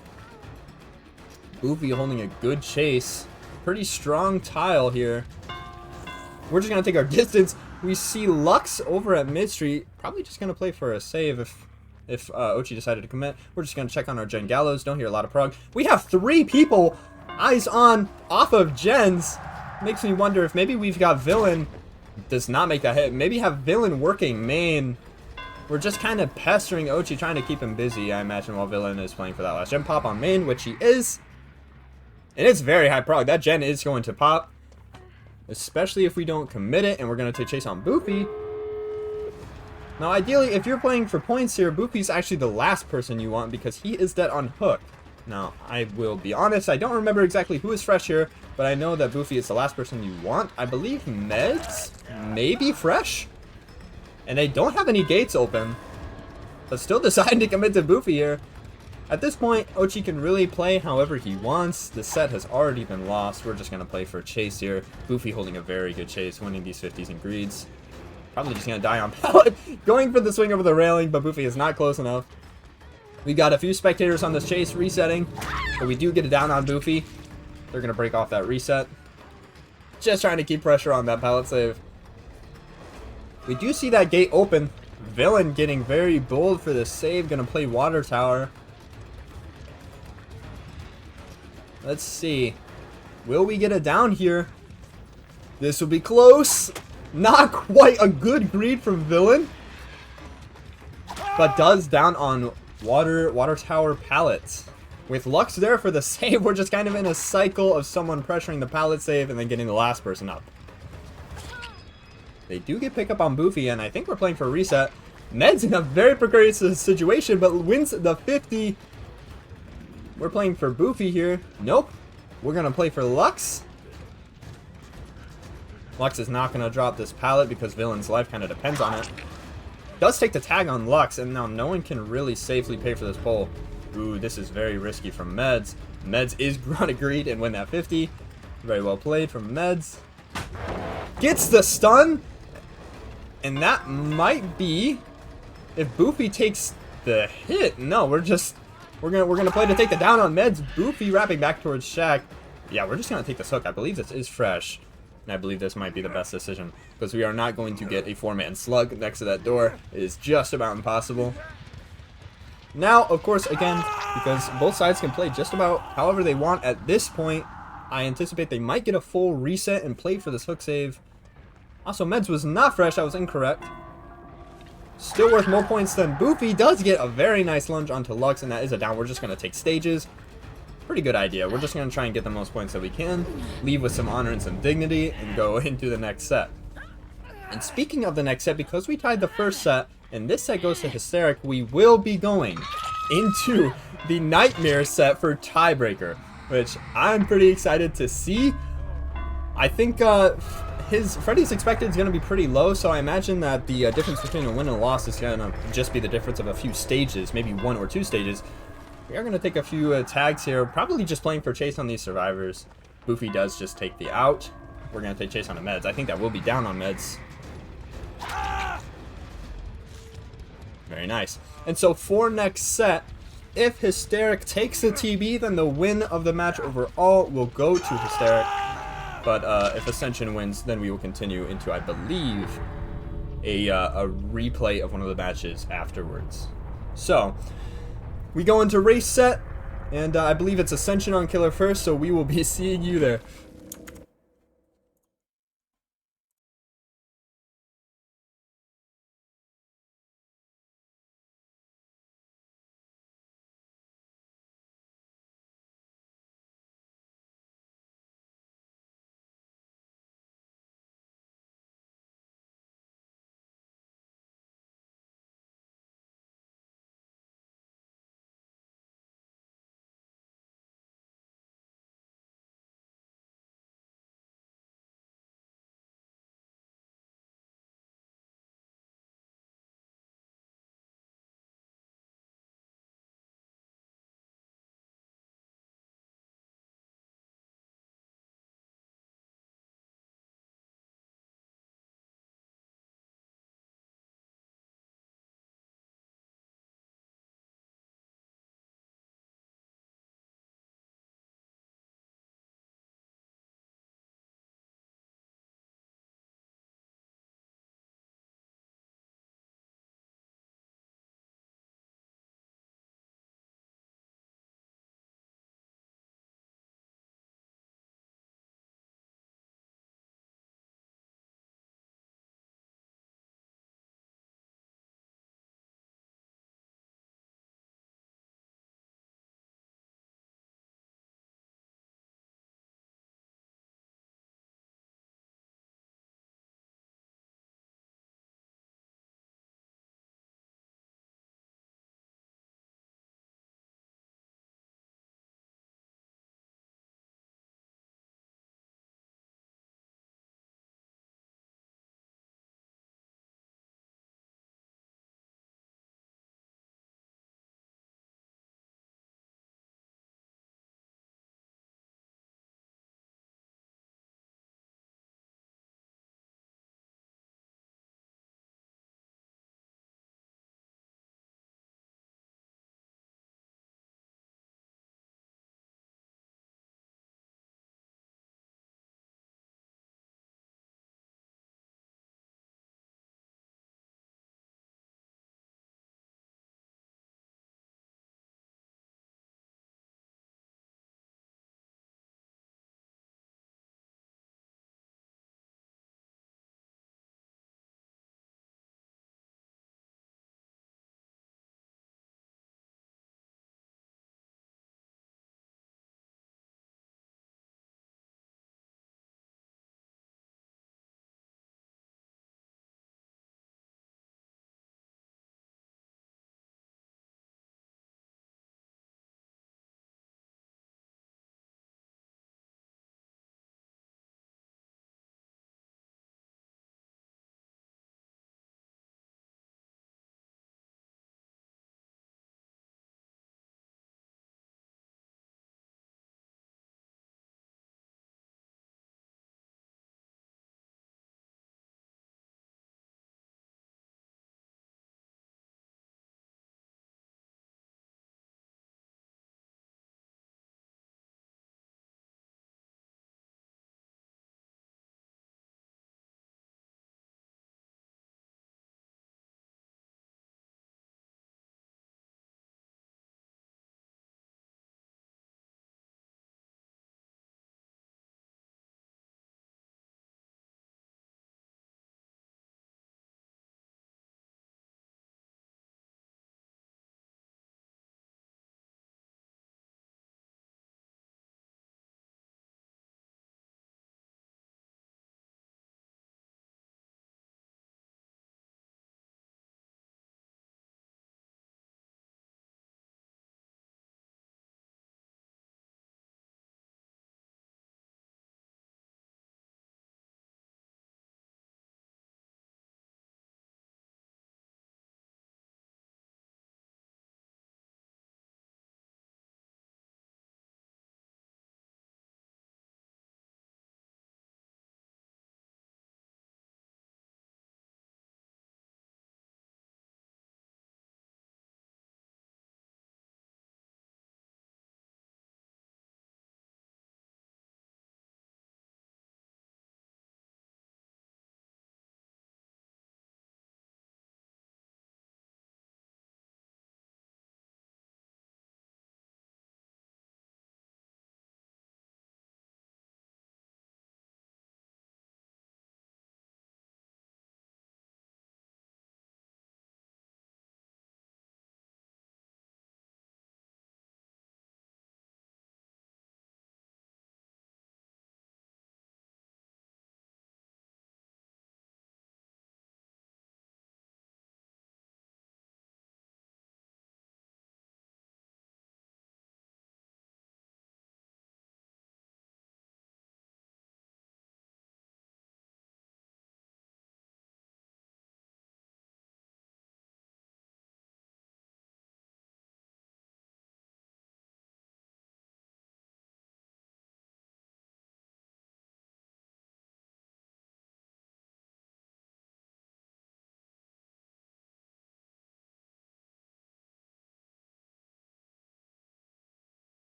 Boofy holding a good chase. Pretty strong tile here. We're just going to take our distance. We see Lux over at mid street. Probably just going to play for a save if Ochi decided to commit. We're just going to check on our gen Gallows. Don't hear a lot of prog. We have 3 people eyes on off of gens. Makes me wonder if maybe we've got Villain. Does not make that hit. Maybe have Villain working main. We're just kind of pestering Ochi, trying to keep him busy, I imagine, while Villain is playing for that last gen pop on main, which he is. And it's very high prog. That gen is going to pop. Especially if we don't commit it, and we're going to take chase on Boofy. Now, ideally, if you're playing for points here, Boofy's actually the last person you want because he is dead on Hook. Now, I will be honest, I don't remember exactly who is fresh here, but I know that Boofy is the last person you want. I believe Meds may be fresh, and they don't have any gates open, but still deciding to commit to Boofy here. At this point, Ochi can really play however he wants. The set has already been lost. We're just going to play for a chase here. Boofy holding a very good chase, winning these 50s and greeds. Probably just gonna die on pallet. Going for the swing over the railing, but Boofy is not close enough. We got a few spectators on this chase resetting, but we do get it down on Boofy. They're gonna break off that reset. Just trying to keep pressure on that pallet save. We do see that gate open. Villain getting very bold for the save. Gonna play water tower. Let's see. Will we get it down here? This will be close. Not quite a good greed from Villain. But does down on water tower pallet. With Lux there for the save, we're just kind of in a cycle of someone pressuring the pallet save and then getting the last person up. They do get pick up on Boofy, and I think we're playing for a reset. Ned's in a very precarious situation, but wins the 50. We're playing for Boofy here. Nope. We're going to play for Lux. Lux is not going to drop this pallet because Villain's life kind of depends on it. Does take the tag on Lux, and now no one can really safely pay for this pull. Ooh, this is very risky from Meds. Meds is going to greed and win that 50. Very well played from Meds. Gets the stun. And that might be if Boofy takes the hit. No, we're gonna play to take the down on Meds. Boofy wrapping back towards Shaq. Yeah, we're just gonna take this hook. I believe this is fresh. And I believe this might be the best decision. Because we are not going to get a 4-man slug next to that door. It is just about impossible. Now, of course, again, because both sides can play just about however they want at this point, I anticipate they might get a full reset and play for this hook save. Also, Meds was not fresh. I was incorrect. Still worth more points than Boofy. Does get a very nice lunge onto Lux, and that is a down. We're just going to take stages. Pretty good idea. We're just going to try and get the most points that we can. Leave with some honor and some dignity, and go into the next set. And speaking of the next set, because we tied the first set, and this set goes to Hysteric, we will be going into the Nightmare set for Tiebreaker, which I'm pretty excited to see. I think Freddy's expected is going to be pretty low, so I imagine that the difference between a win and a loss is going to just be the difference of a few stages, maybe 1 or 2 stages. We are going to take a few tags here, probably just playing for chase on these survivors. Boofy does just take the out. We're going to take chase on the Meds. I think that will be down on Meds. Very nice. And so for next set, if Hysteric takes the TB, then the win of the match overall will go to Hysteric. But if Ascension wins, then we will continue into, I believe, a replay of one of the matches afterwards. So, we go into race set, and I believe it's Ascension on Killer first, so we will be seeing you there.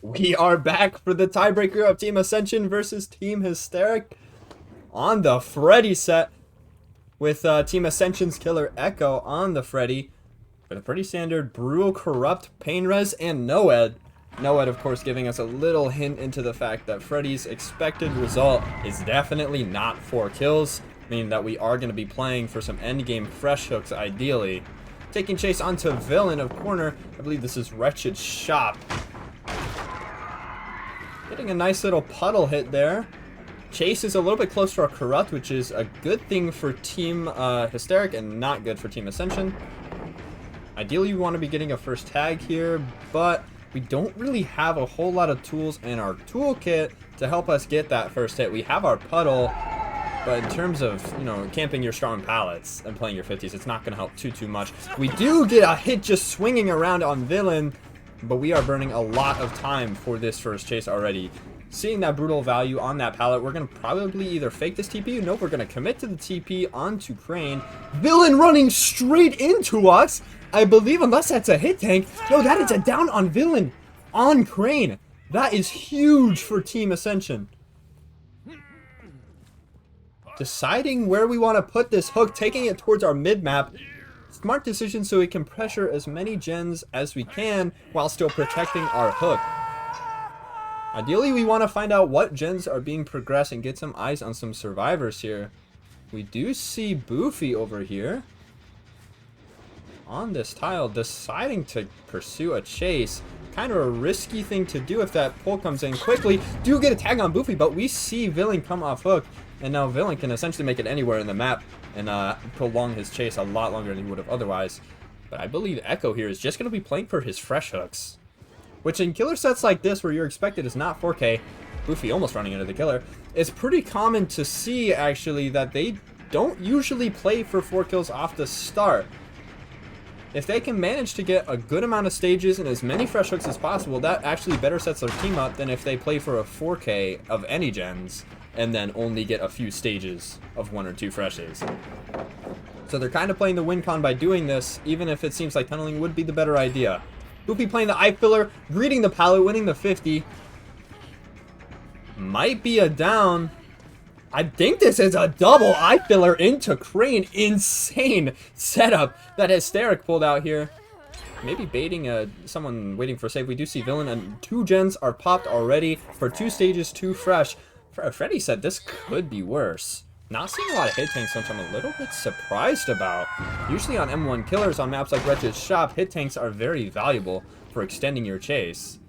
We are back for the tiebreaker of Team Ascension versus Team Hysteric on the Freddy set with Team Ascension's Killer Echo on the Freddy with a pretty standard Brutal Corrupt, Pain Res, and Noed. Noed, of course, giving us a little hint into the fact that Freddy's expected result is definitely not 4 kills, meaning that we are going to be playing for some endgame fresh hooks ideally. Taking chase onto Villain of corner, I believe this is Wretched Shop. Getting a nice little puddle hit there. Chase is a little bit close to our Corrupt, which is a good thing for Team Hysteric and not good for Team Ascension. Ideally, we want to be getting a first tag here, but we don't really have a whole lot of tools in our toolkit to help us get that first hit. We have our puddle, but in terms of, you know, camping your strong pallets and playing your 50s, it's not going to help too much. We do get a hit just swinging around on Villain, but we are burning a lot of time for this first chase already. Seeing that brutal value on that pallet, we're going to probably either fake this TP. Nope, we're going to commit to the TP onto Crane. Villain running straight into us, I believe, unless that's a hit tank. No, that is a down on Villain on Crane. That is huge for Team Ascension. Deciding where we want to put this hook, taking it towards our mid-map. Smart decision so we can pressure as many gens as we can while still protecting our hook. Ideally, we want to find out what gens are being progressed and get some eyes on some survivors here. We do see Boofy over here on this tile deciding to pursue a chase. Kind of a risky thing to do if that pull comes in quickly. Do get a tag on Boofy, but we see Villain come off hook. And now Villain can essentially make it anywhere in the map and prolong his chase a lot longer than he would have otherwise. But I believe Echo here is just going to be playing for his fresh hooks. Which in killer sets like this, where you're expected is not 4K, Boofy almost running into the killer, it's pretty common to see, actually, that they don't usually play for 4 kills off the start. If they can manage to get a good amount of stages and as many fresh hooks as possible, that actually better sets their team up than if they play for a 4K of any gens and then only get a few stages of 1 or 2 freshes. So they're kind of playing the win con by doing this, even if it seems like tunneling would be the better idea. Boofy playing the eye filler, greeting the pallet, winning the 50. Might be a down. I think this is a double eye filler into Crane. Insane setup that Hysteric pulled out here. Maybe baiting someone waiting for a save. We do see Villain and 2 gens are popped already for 2 stages, 2 fresh. Freddy said this could be worse. Not seeing a lot of hit tanks, which I'm a little bit surprised about. Usually on M1 killers on maps like Wretched Shop, hit tanks are very valuable for extending your chase.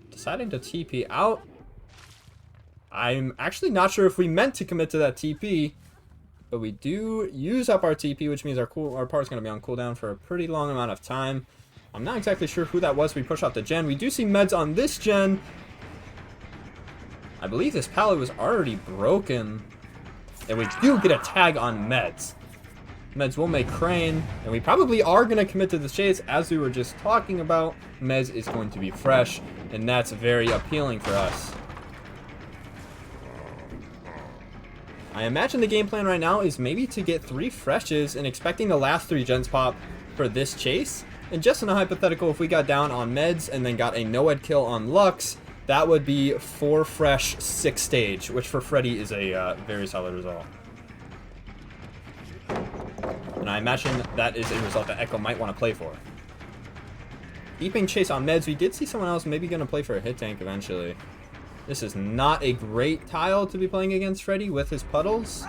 Deciding to TP out. I'm actually not sure if we meant to commit to that TP, but we do use up our TP, which means our part's going to be on cooldown for a pretty long amount of time. I'm not exactly sure who that was. We push out the gen. We do see meds on this gen. I believe this pallet was already broken. And we do get a tag on meds. Meds will make Crane. And we probably are going to commit to this chase. As we were just talking about, Meds is going to be fresh. And that's very appealing for us. I imagine the game plan right now is maybe to get 3 freshes and expecting the last 3 gens pop for this chase. And just in a hypothetical, if we got down on Meds and then got a no-ed kill on Lux, that would be 4 fresh, 6 stage, which for Freddy is a very solid result. And I imagine that is a result that Echo might want to play for. Keeping chase on Meds, we did see someone else maybe going to play for a hit tank eventually. This is not a great tile to be playing against Freddy with his puddles.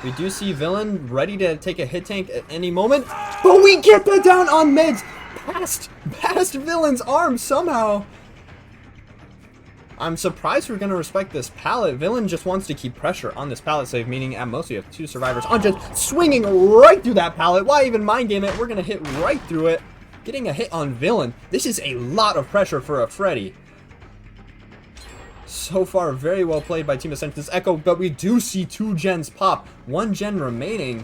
We do see Villain ready to take a hit tank at any moment. But we get the down on Meds! Past Villain's arm somehow! I'm surprised we're going to respect this pallet. Villain just wants to keep pressure on this pallet save, meaning at most we have 2 survivors on just swinging right through that pallet. Why even mind game it? We're going to hit right through it. Getting a hit on Villain. This is a lot of pressure for a Freddy. So far, very well played by Team Ascension's Echo, but we do see 2 gens pop. 1 gen remaining.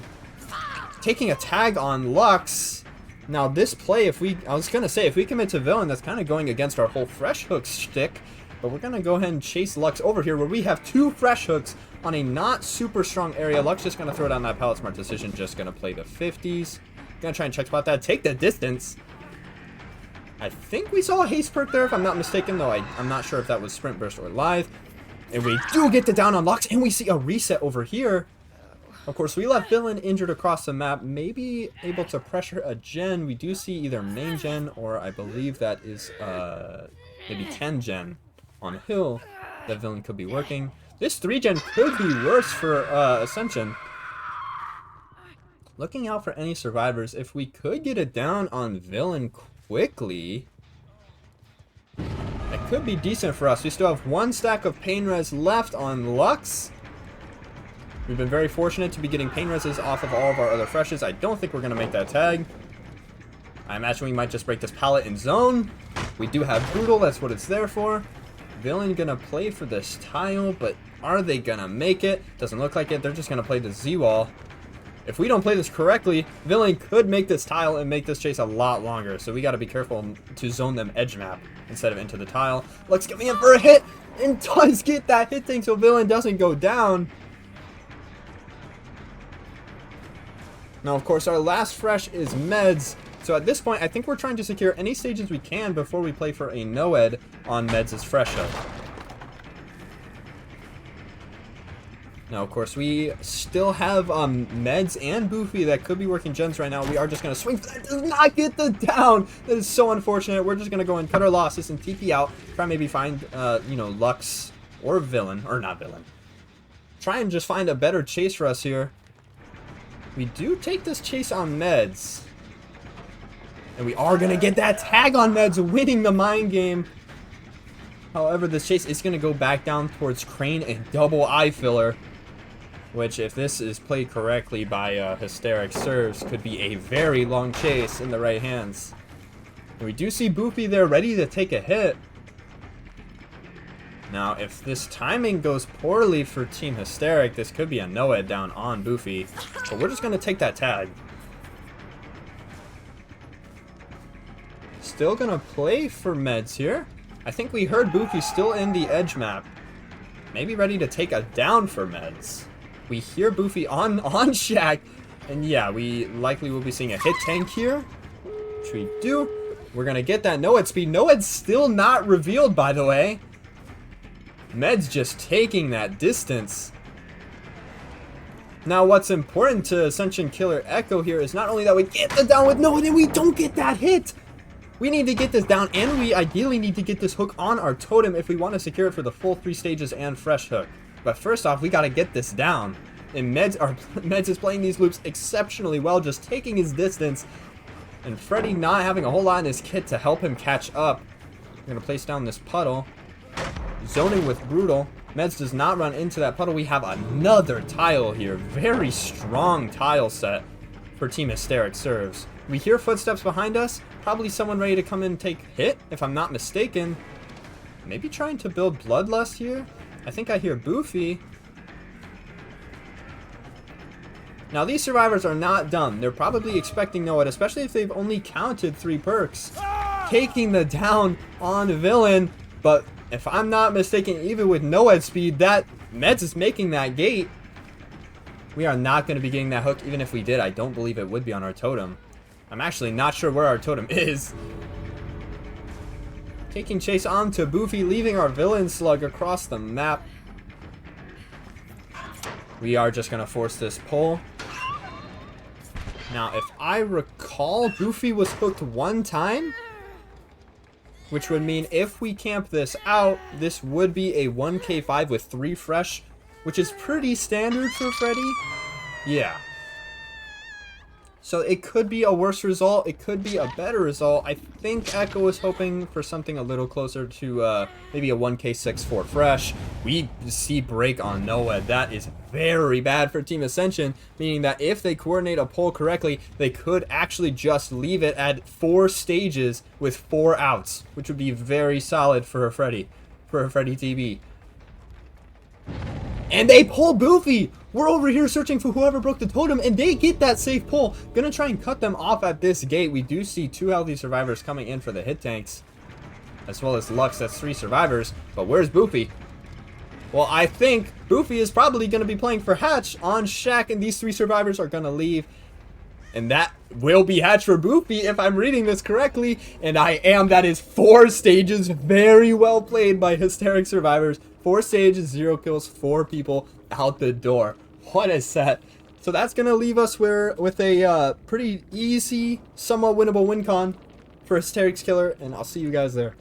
Taking a tag on Lux. Now this play, if we commit to Villain, that's kind of going against our whole fresh hook shtick. But we're going to go ahead and chase Lux over here where we have 2 fresh hooks on a not super strong area. Lux just going to throw down that pallet. Smart decision. Just going to play the 50s. Going to try and check spot that. Take the distance. I think we saw a haste perk there, if I'm not mistaken, though I'm not sure if that was sprint burst or live. And we do get the down on Lux, and we see a reset over here. Of course, we left Villain injured across the map, maybe able to pressure a gen. We do see either main gen, or I believe that is maybe 10 gen on Hill that Villain could be working. This 3 gen could be worse for Ascension. Looking out for any survivors. If we could get it down on Villain quickly, it could be decent for us. We still have 1 stack of pain res left on Lux. We've been very fortunate to be getting pain reses off of all of our other freshes. I don't think we're going to make that tag. I imagine we might just break this pallet in zone. We do have Brutal. That's what it's there for. Villain going to play for this tile, but are they going to make it? Doesn't look like it. They're just going to play the Z-wall. If we don't play this correctly, Villain could make this tile and make this chase a lot longer. So we got to be careful to zone them edge map instead of into the tile. Lux coming in for a hit and does get that hit thing so Villain doesn't go down. Now, of course, our last fresh is Meds. So at this point, I think we're trying to secure any stages we can before we play for a no-ed on Meds' fresh up. Now, of course, we still have Meds and Boofy that could be working gens right now. We are just going to swing for that. Does not get the down. That is so unfortunate. We're just going to go and cut our losses and TP out. Try maybe find, you know, Lux or Villain. Or not Villain. Try and just find a better chase for us here. We do take this chase on Meds. And we are going to get that tag on Meds, winning the mind game. However, this chase is going to go back down towards Crane and double eye filler. Which, if this is played correctly by Hysteric serves, could be a very long chase in the right hands. And we do see Boofy there ready to take a hit. Now, if this timing goes poorly for Team Hysteric, this could be a no-ed down on Boofy. But we're just going to take that tag. Still going to play for Meds here. I think we heard Boofy still in the edge map. Maybe ready to take a down for Meds. We hear Boofy on Shaq. And yeah, we likely will be seeing a hit tank here. Which we do. We're going to get that no-ed speed. No-ed's still not revealed, by the way. Meds just taking that distance. Now, what's important to Ascension Killer Echo here is not only that we get the down with no-ed and we don't get that hit. We need to get this down, and we ideally need to get this hook on our totem if we want to secure it for the full 3 stages and fresh hook. But first off, we got to get this down. And Meds is playing these loops exceptionally well, just taking his distance. And Freddy not having a whole lot in his kit to help him catch up. We're going to place down this puddle. Zoning with Brutal. Meds does not run into that puddle. We have another tile here. Very strong tile set for Team Hysteric serves. We hear footsteps behind us. Probably someone ready to come in and take hit, if I'm not mistaken. Maybe trying to build Bloodlust here. I think I hear Boofy. Now, these survivors are not dumb. They're probably expecting no-ed, especially if they've only counted 3 perks. Taking the down on Villain. But if I'm not mistaken, even with no-ed speed, that Meds is making that gate. We are not going to be getting that hook. Even if we did, I don't believe it would be on our totem. I'm actually not sure where our totem is. Taking chase on to Boofy, leaving our Villain slug across the map. We are just going to force this pull. Now, if I recall, Boofy was hooked 1 time. Which would mean if we camp this out, this would be a 1k5 with 3 fresh. Which is pretty standard for Freddy. Yeah. So it could be a worse result. It could be a better result. I think Echo was hoping for something a little closer to maybe a 1k6 for fresh. We see break on no-ed. That is very bad for Team Ascension, meaning that if they coordinate a pull correctly, they could actually just leave it at 4 stages with 4 outs, which would be very solid for a Freddy TB. And they pull Boofy! We're over here searching for whoever broke the totem, and they get that safe pull. Gonna try and cut them off at this gate. We do see 2 healthy survivors coming in for the hit tanks, as well as Lux. That's 3 survivors. But where's Boofy? Well, I think Boofy is probably going to be playing for Hatch on Shaq, and these 3 survivors are going to leave. And that will be hatched for Boofy if I'm reading this correctly. And I am. That is 4 stages. Very well played by Hysteric survivors. 4 stages, 0 kills, 4 people out the door. What a set. So that's going to leave us with a pretty easy, somewhat winnable win con for Hysteric's killer. And I'll see you guys there.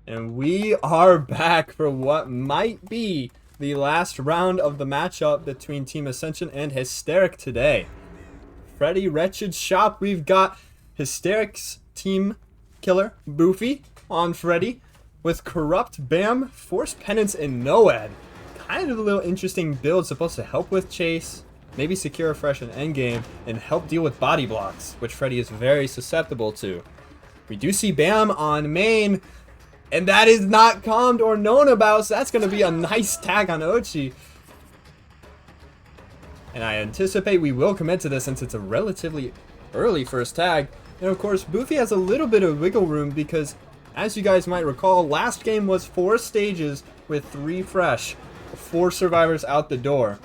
And we are back for what might be the last round of the matchup between Team Ascension and Hysteric today. Freddy Wretched's shop, we've got Hysteric's team killer, Boofy, on Freddy, with Corrupt, Bam, Force Penance, and Noed. Kind of a little interesting build, supposed to help with chase, maybe secure a fresh in endgame, and help deal with body blocks, which Freddy is very susceptible to. We do see Bam on main, and that is not calmed or known about, so that's going to be a nice tag on Ochi. And I anticipate we will commit to this since it's a relatively early first tag. And of course, Boofy has a little bit of wiggle room because, as you guys might recall, last game was 4 stages with 3 fresh, 4 survivors out the door.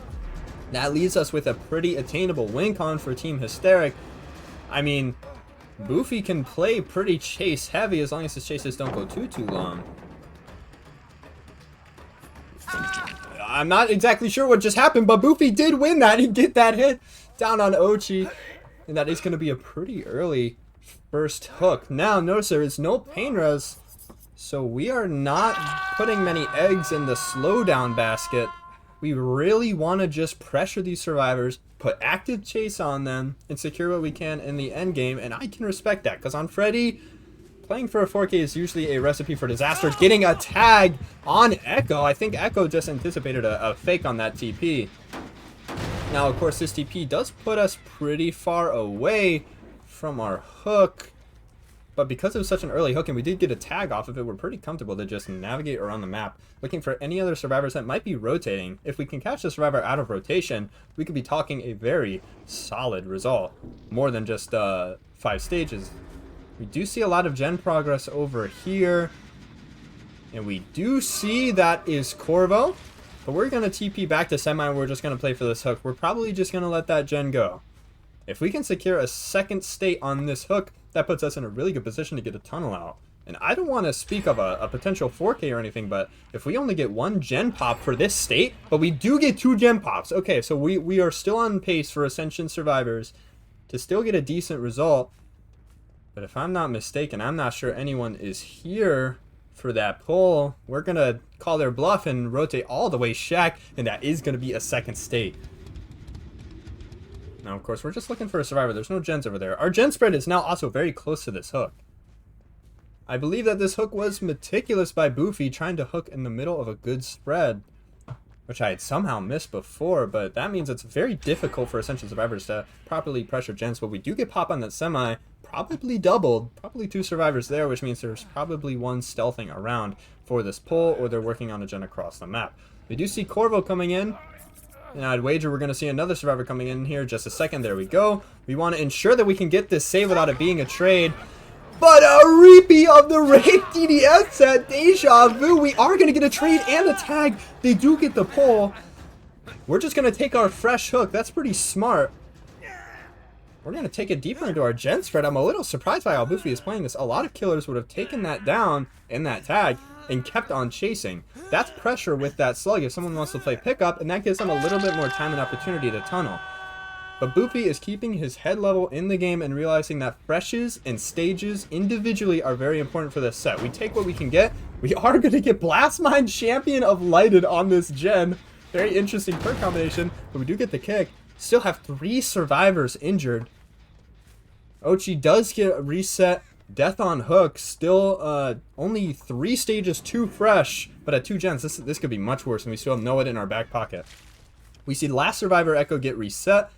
That leaves us with a pretty attainable win con for Team Hysteric. I mean, Boofy can play pretty chase heavy as long as his chases don't go too long. I'm not exactly sure what just happened, but Boofy did win that. He get that hit down on Ochi. And that is going to be a pretty early first hook. Now, notice there is no pain res, so we are not putting many eggs in the slowdown basket. We really want to just pressure these survivors, put active chase on them, and secure what we can in the end game. And I can respect that, because on Freddy, playing for a 4K is usually a recipe for disaster. Getting a tag on Echo, I think Echo just anticipated a fake on that TP. Now, of course, this TP does put us pretty far away from our hook. But because it was such an early hook and we did get a tag off of it, we're pretty comfortable to just navigate around the map, looking for any other survivors that might be rotating. If we can catch the survivor out of rotation, we could be talking a very solid result. More than just 5 stages. We do see a lot of gen progress over here. And we do see that is Corvo. But we're going to TP back to semi and we're just going to play for this hook. We're probably just going to let that gen go. If we can secure a second state on this hook, that puts us in a really good position to get a tunnel out. And I don't want to speak of a potential 4K or anything, but if we only get 1 gen pop for this state, but we do get 2 gen pops. Okay, so we are still on pace for Ascension survivors to still get a decent result. But if I'm not mistaken, I'm not sure anyone is here for that pull. We're going to call their bluff and rotate all the way Shaq, and that is going to be a second state. Now, of course, we're just looking for a survivor. There's no gens over there. Our gen spread is now also very close to this hook. I believe that this hook was meticulous by Boofy, trying to hook in the middle of a good spread, which I had somehow missed before, but that means it's very difficult for Ascension survivors to properly pressure gens. But we do get pop on that semi, probably doubled, probably 2 survivors there, which means there's probably 1 stealthing around for this pull, or they're working on a gen across the map. We do see Corvo coming in. And I'd wager we're going to see another survivor coming in here just a second. There we go. We want to ensure that we can get this save without it being a trade. But a repeat of the Wraith DDS set. Deja vu. We are going to get a trade and a tag. They do get the pull. We're just going to take our fresh hook. That's pretty smart. We're going to take it deeper into our gen spread. I'm a little surprised by how Boofy is playing this. A lot of killers would have taken that down in that tag and kept on chasing. That's pressure with that slug if someone wants to play pickup, and that gives them a little bit more time and opportunity to tunnel. But Boofy is keeping his head level in the game and realizing that freshes and stages individually are very important for this set. We take what we can get. We are going to get Blastmine Champion of Lighted on this gen. Very interesting perk combination, but we do get the kick. Still have 3 survivors injured. Ochi does get a reset. Death on hook, still only 3 stages, 2 fresh, but at 2 gens, this could be much worse, and we still have Noed in our back pocket. We see last survivor Echo get reset.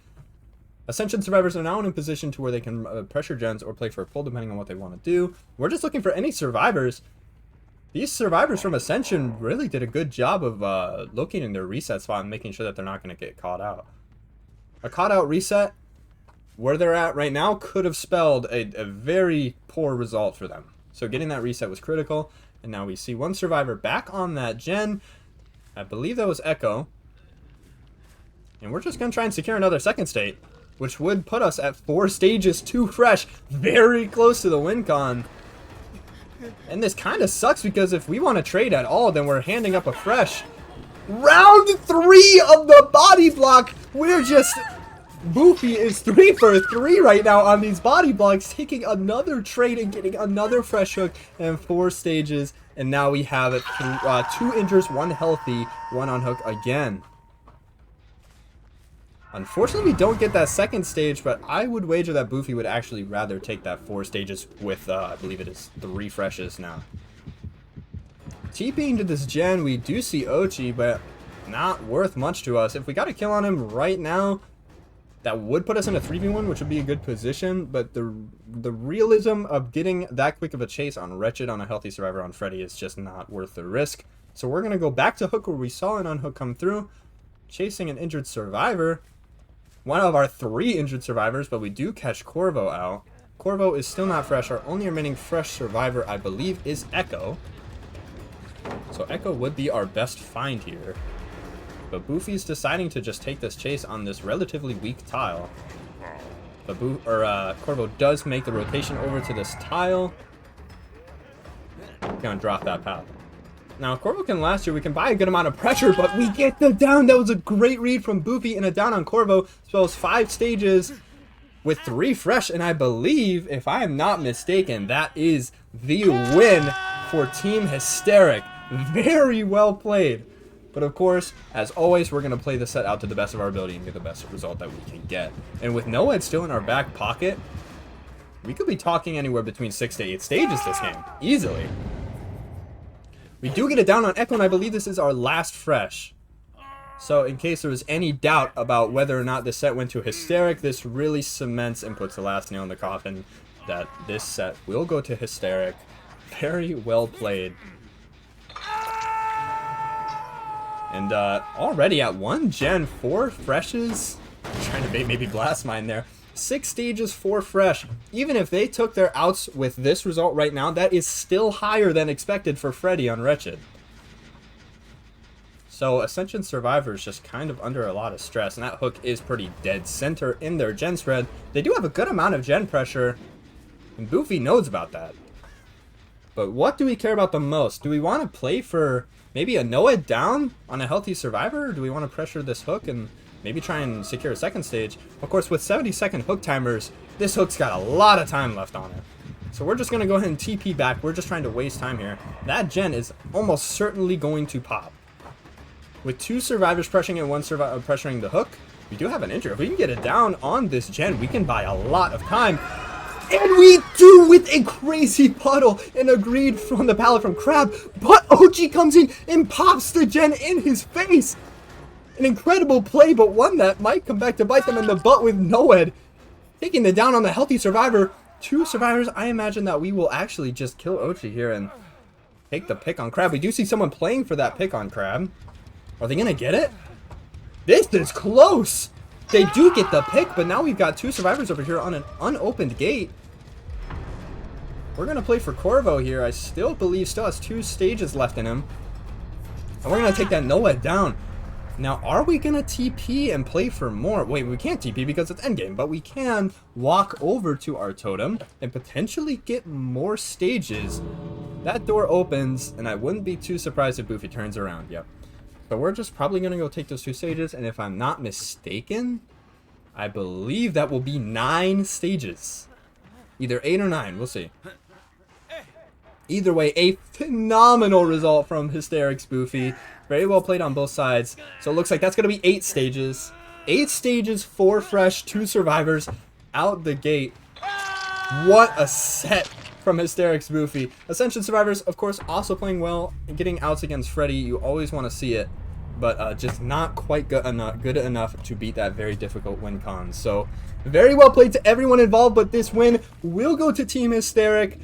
Ascension survivors are now in a position to where they can pressure gens or play for a pull depending on what they want to do. We're just looking for any survivors. These survivors from Ascension really did a good job of locating their reset spot and making sure that they're not going to get caught out. A caught out reset, where they're at right now, could have spelled a very poor result for them. So getting that reset was critical. And now we see 1 survivor back on that gen. I believe that was Echo. And we're just going to try and secure another second state, which would put us at 4 stages, 2 fresh. Very close to the win con. And this kind of sucks because if we want to trade at all, then we're handing up a fresh. Round 3 of the body block. We're just... Boofy is 3 for 3 right now on these body blocks, taking another trade and getting another fresh hook and 4 stages And now we have it 2 injures, 1 healthy, 1 on hook again. Unfortunately, we don't get that second stage, but I would wager that Boofy would actually rather take that 4 stages with, I believe it is 3 freshes now. TPing to this gen, we do see Ochi, but not worth much to us. If we got a kill on him right now, that would put us in a 3v1, which would be a good position, but the realism of getting that quick of a chase on Wretched on a healthy survivor on Freddy is just not worth the risk. So we're going to go back to hook where we saw an unhook come through, chasing an injured survivor. One of our 3 injured survivors, but we do catch Corvo out. Corvo is still not fresh. Our only remaining fresh survivor, I believe, is Echo. So Echo would be our best find here. But Boofy's deciding to just take this chase on this relatively weak tile. But Corvo does make the rotation over to this tile. Gonna drop that pal. Now, Corvo can last here. We can buy a good amount of pressure, but we get the down. That was a great read from Boofy and a down on Corvo. So it's 5 stages with 3 fresh. And I believe, if I am not mistaken, that is the win for Team Hysteric. Very well played. But of course, as always, we're going to play the set out to the best of our ability and get the best result that we can get. And with Noed still in our back pocket, we could be talking anywhere between 6 to 8 stages this game. Easily. We do get it down on Echo, and I believe this is our last fresh. So in case there was any doubt about whether or not this set went to Hysteric, this really cements and puts the last nail in the coffin that this set will go to Hysteric. Very well played. And already at 1 gen, 4 freshes. I'm trying to bait maybe Blast Mine there. 6 stages, 4 fresh. Even if they took their outs with this result right now, that is still higher than expected for Freddy on Wretched. So Ascension survivors just kind of under a lot of stress, and that hook is pretty dead center in their gen spread. They do have a good amount of gen pressure, and Boofy knows about that. But what do we care about the most? Do we want to play for maybe a Noed down on a healthy survivor, or do we want to pressure this hook and maybe try and secure a second stage? Of course, with 70-second hook timers, this hook's got a lot of time left on it. So we're just going to go ahead and TP back. We're just trying to waste time here. That gen is almost certainly going to pop. With 2 survivors pressuring and 1 pressuring the hook, we do have an injury. If we can get it down on this gen, we can buy a lot of time. And we do with a crazy puddle and a greed from the pallet from Crab. But OG comes in and pops the gen in his face. An incredible play, but one that might come back to bite them in the butt with Noed taking the down on the healthy survivor. 2 survivors. I imagine that we will actually just kill Ochi here and take the pick on Crab. We do see someone playing for that pick on Crab. Are they going to get it? This is close. They do get the pick, but now we've got 2 survivors over here on an unopened gate. We're going to play for Corvo here. I still believe still has 2 stages left in him. And we're going to take that Noed down. Now, are we going to TP and play for more? Wait, we can't TP because it's endgame, but we can walk over to our totem and potentially get more stages. That door opens, and I wouldn't be too surprised if Boofy turns around. Yep. So we're just probably going to go take those 2 stages, and if I'm not mistaken, I believe that will be 9 stages. Either 8 or 9, we'll see. Either way, a phenomenal result from Hysteric's Boofy. Very well played on both sides. So it looks like that's going to be 8 stages. 8 stages, 4 fresh, 2 survivors out the gate. What a set from Hysteric's Boofy. Ascension survivors, of course, also playing well and getting outs against Freddy. You always want to see it, but just not quite good enough to beat that very difficult win con. So very well played to everyone involved, but this win will go to Team Hysteric.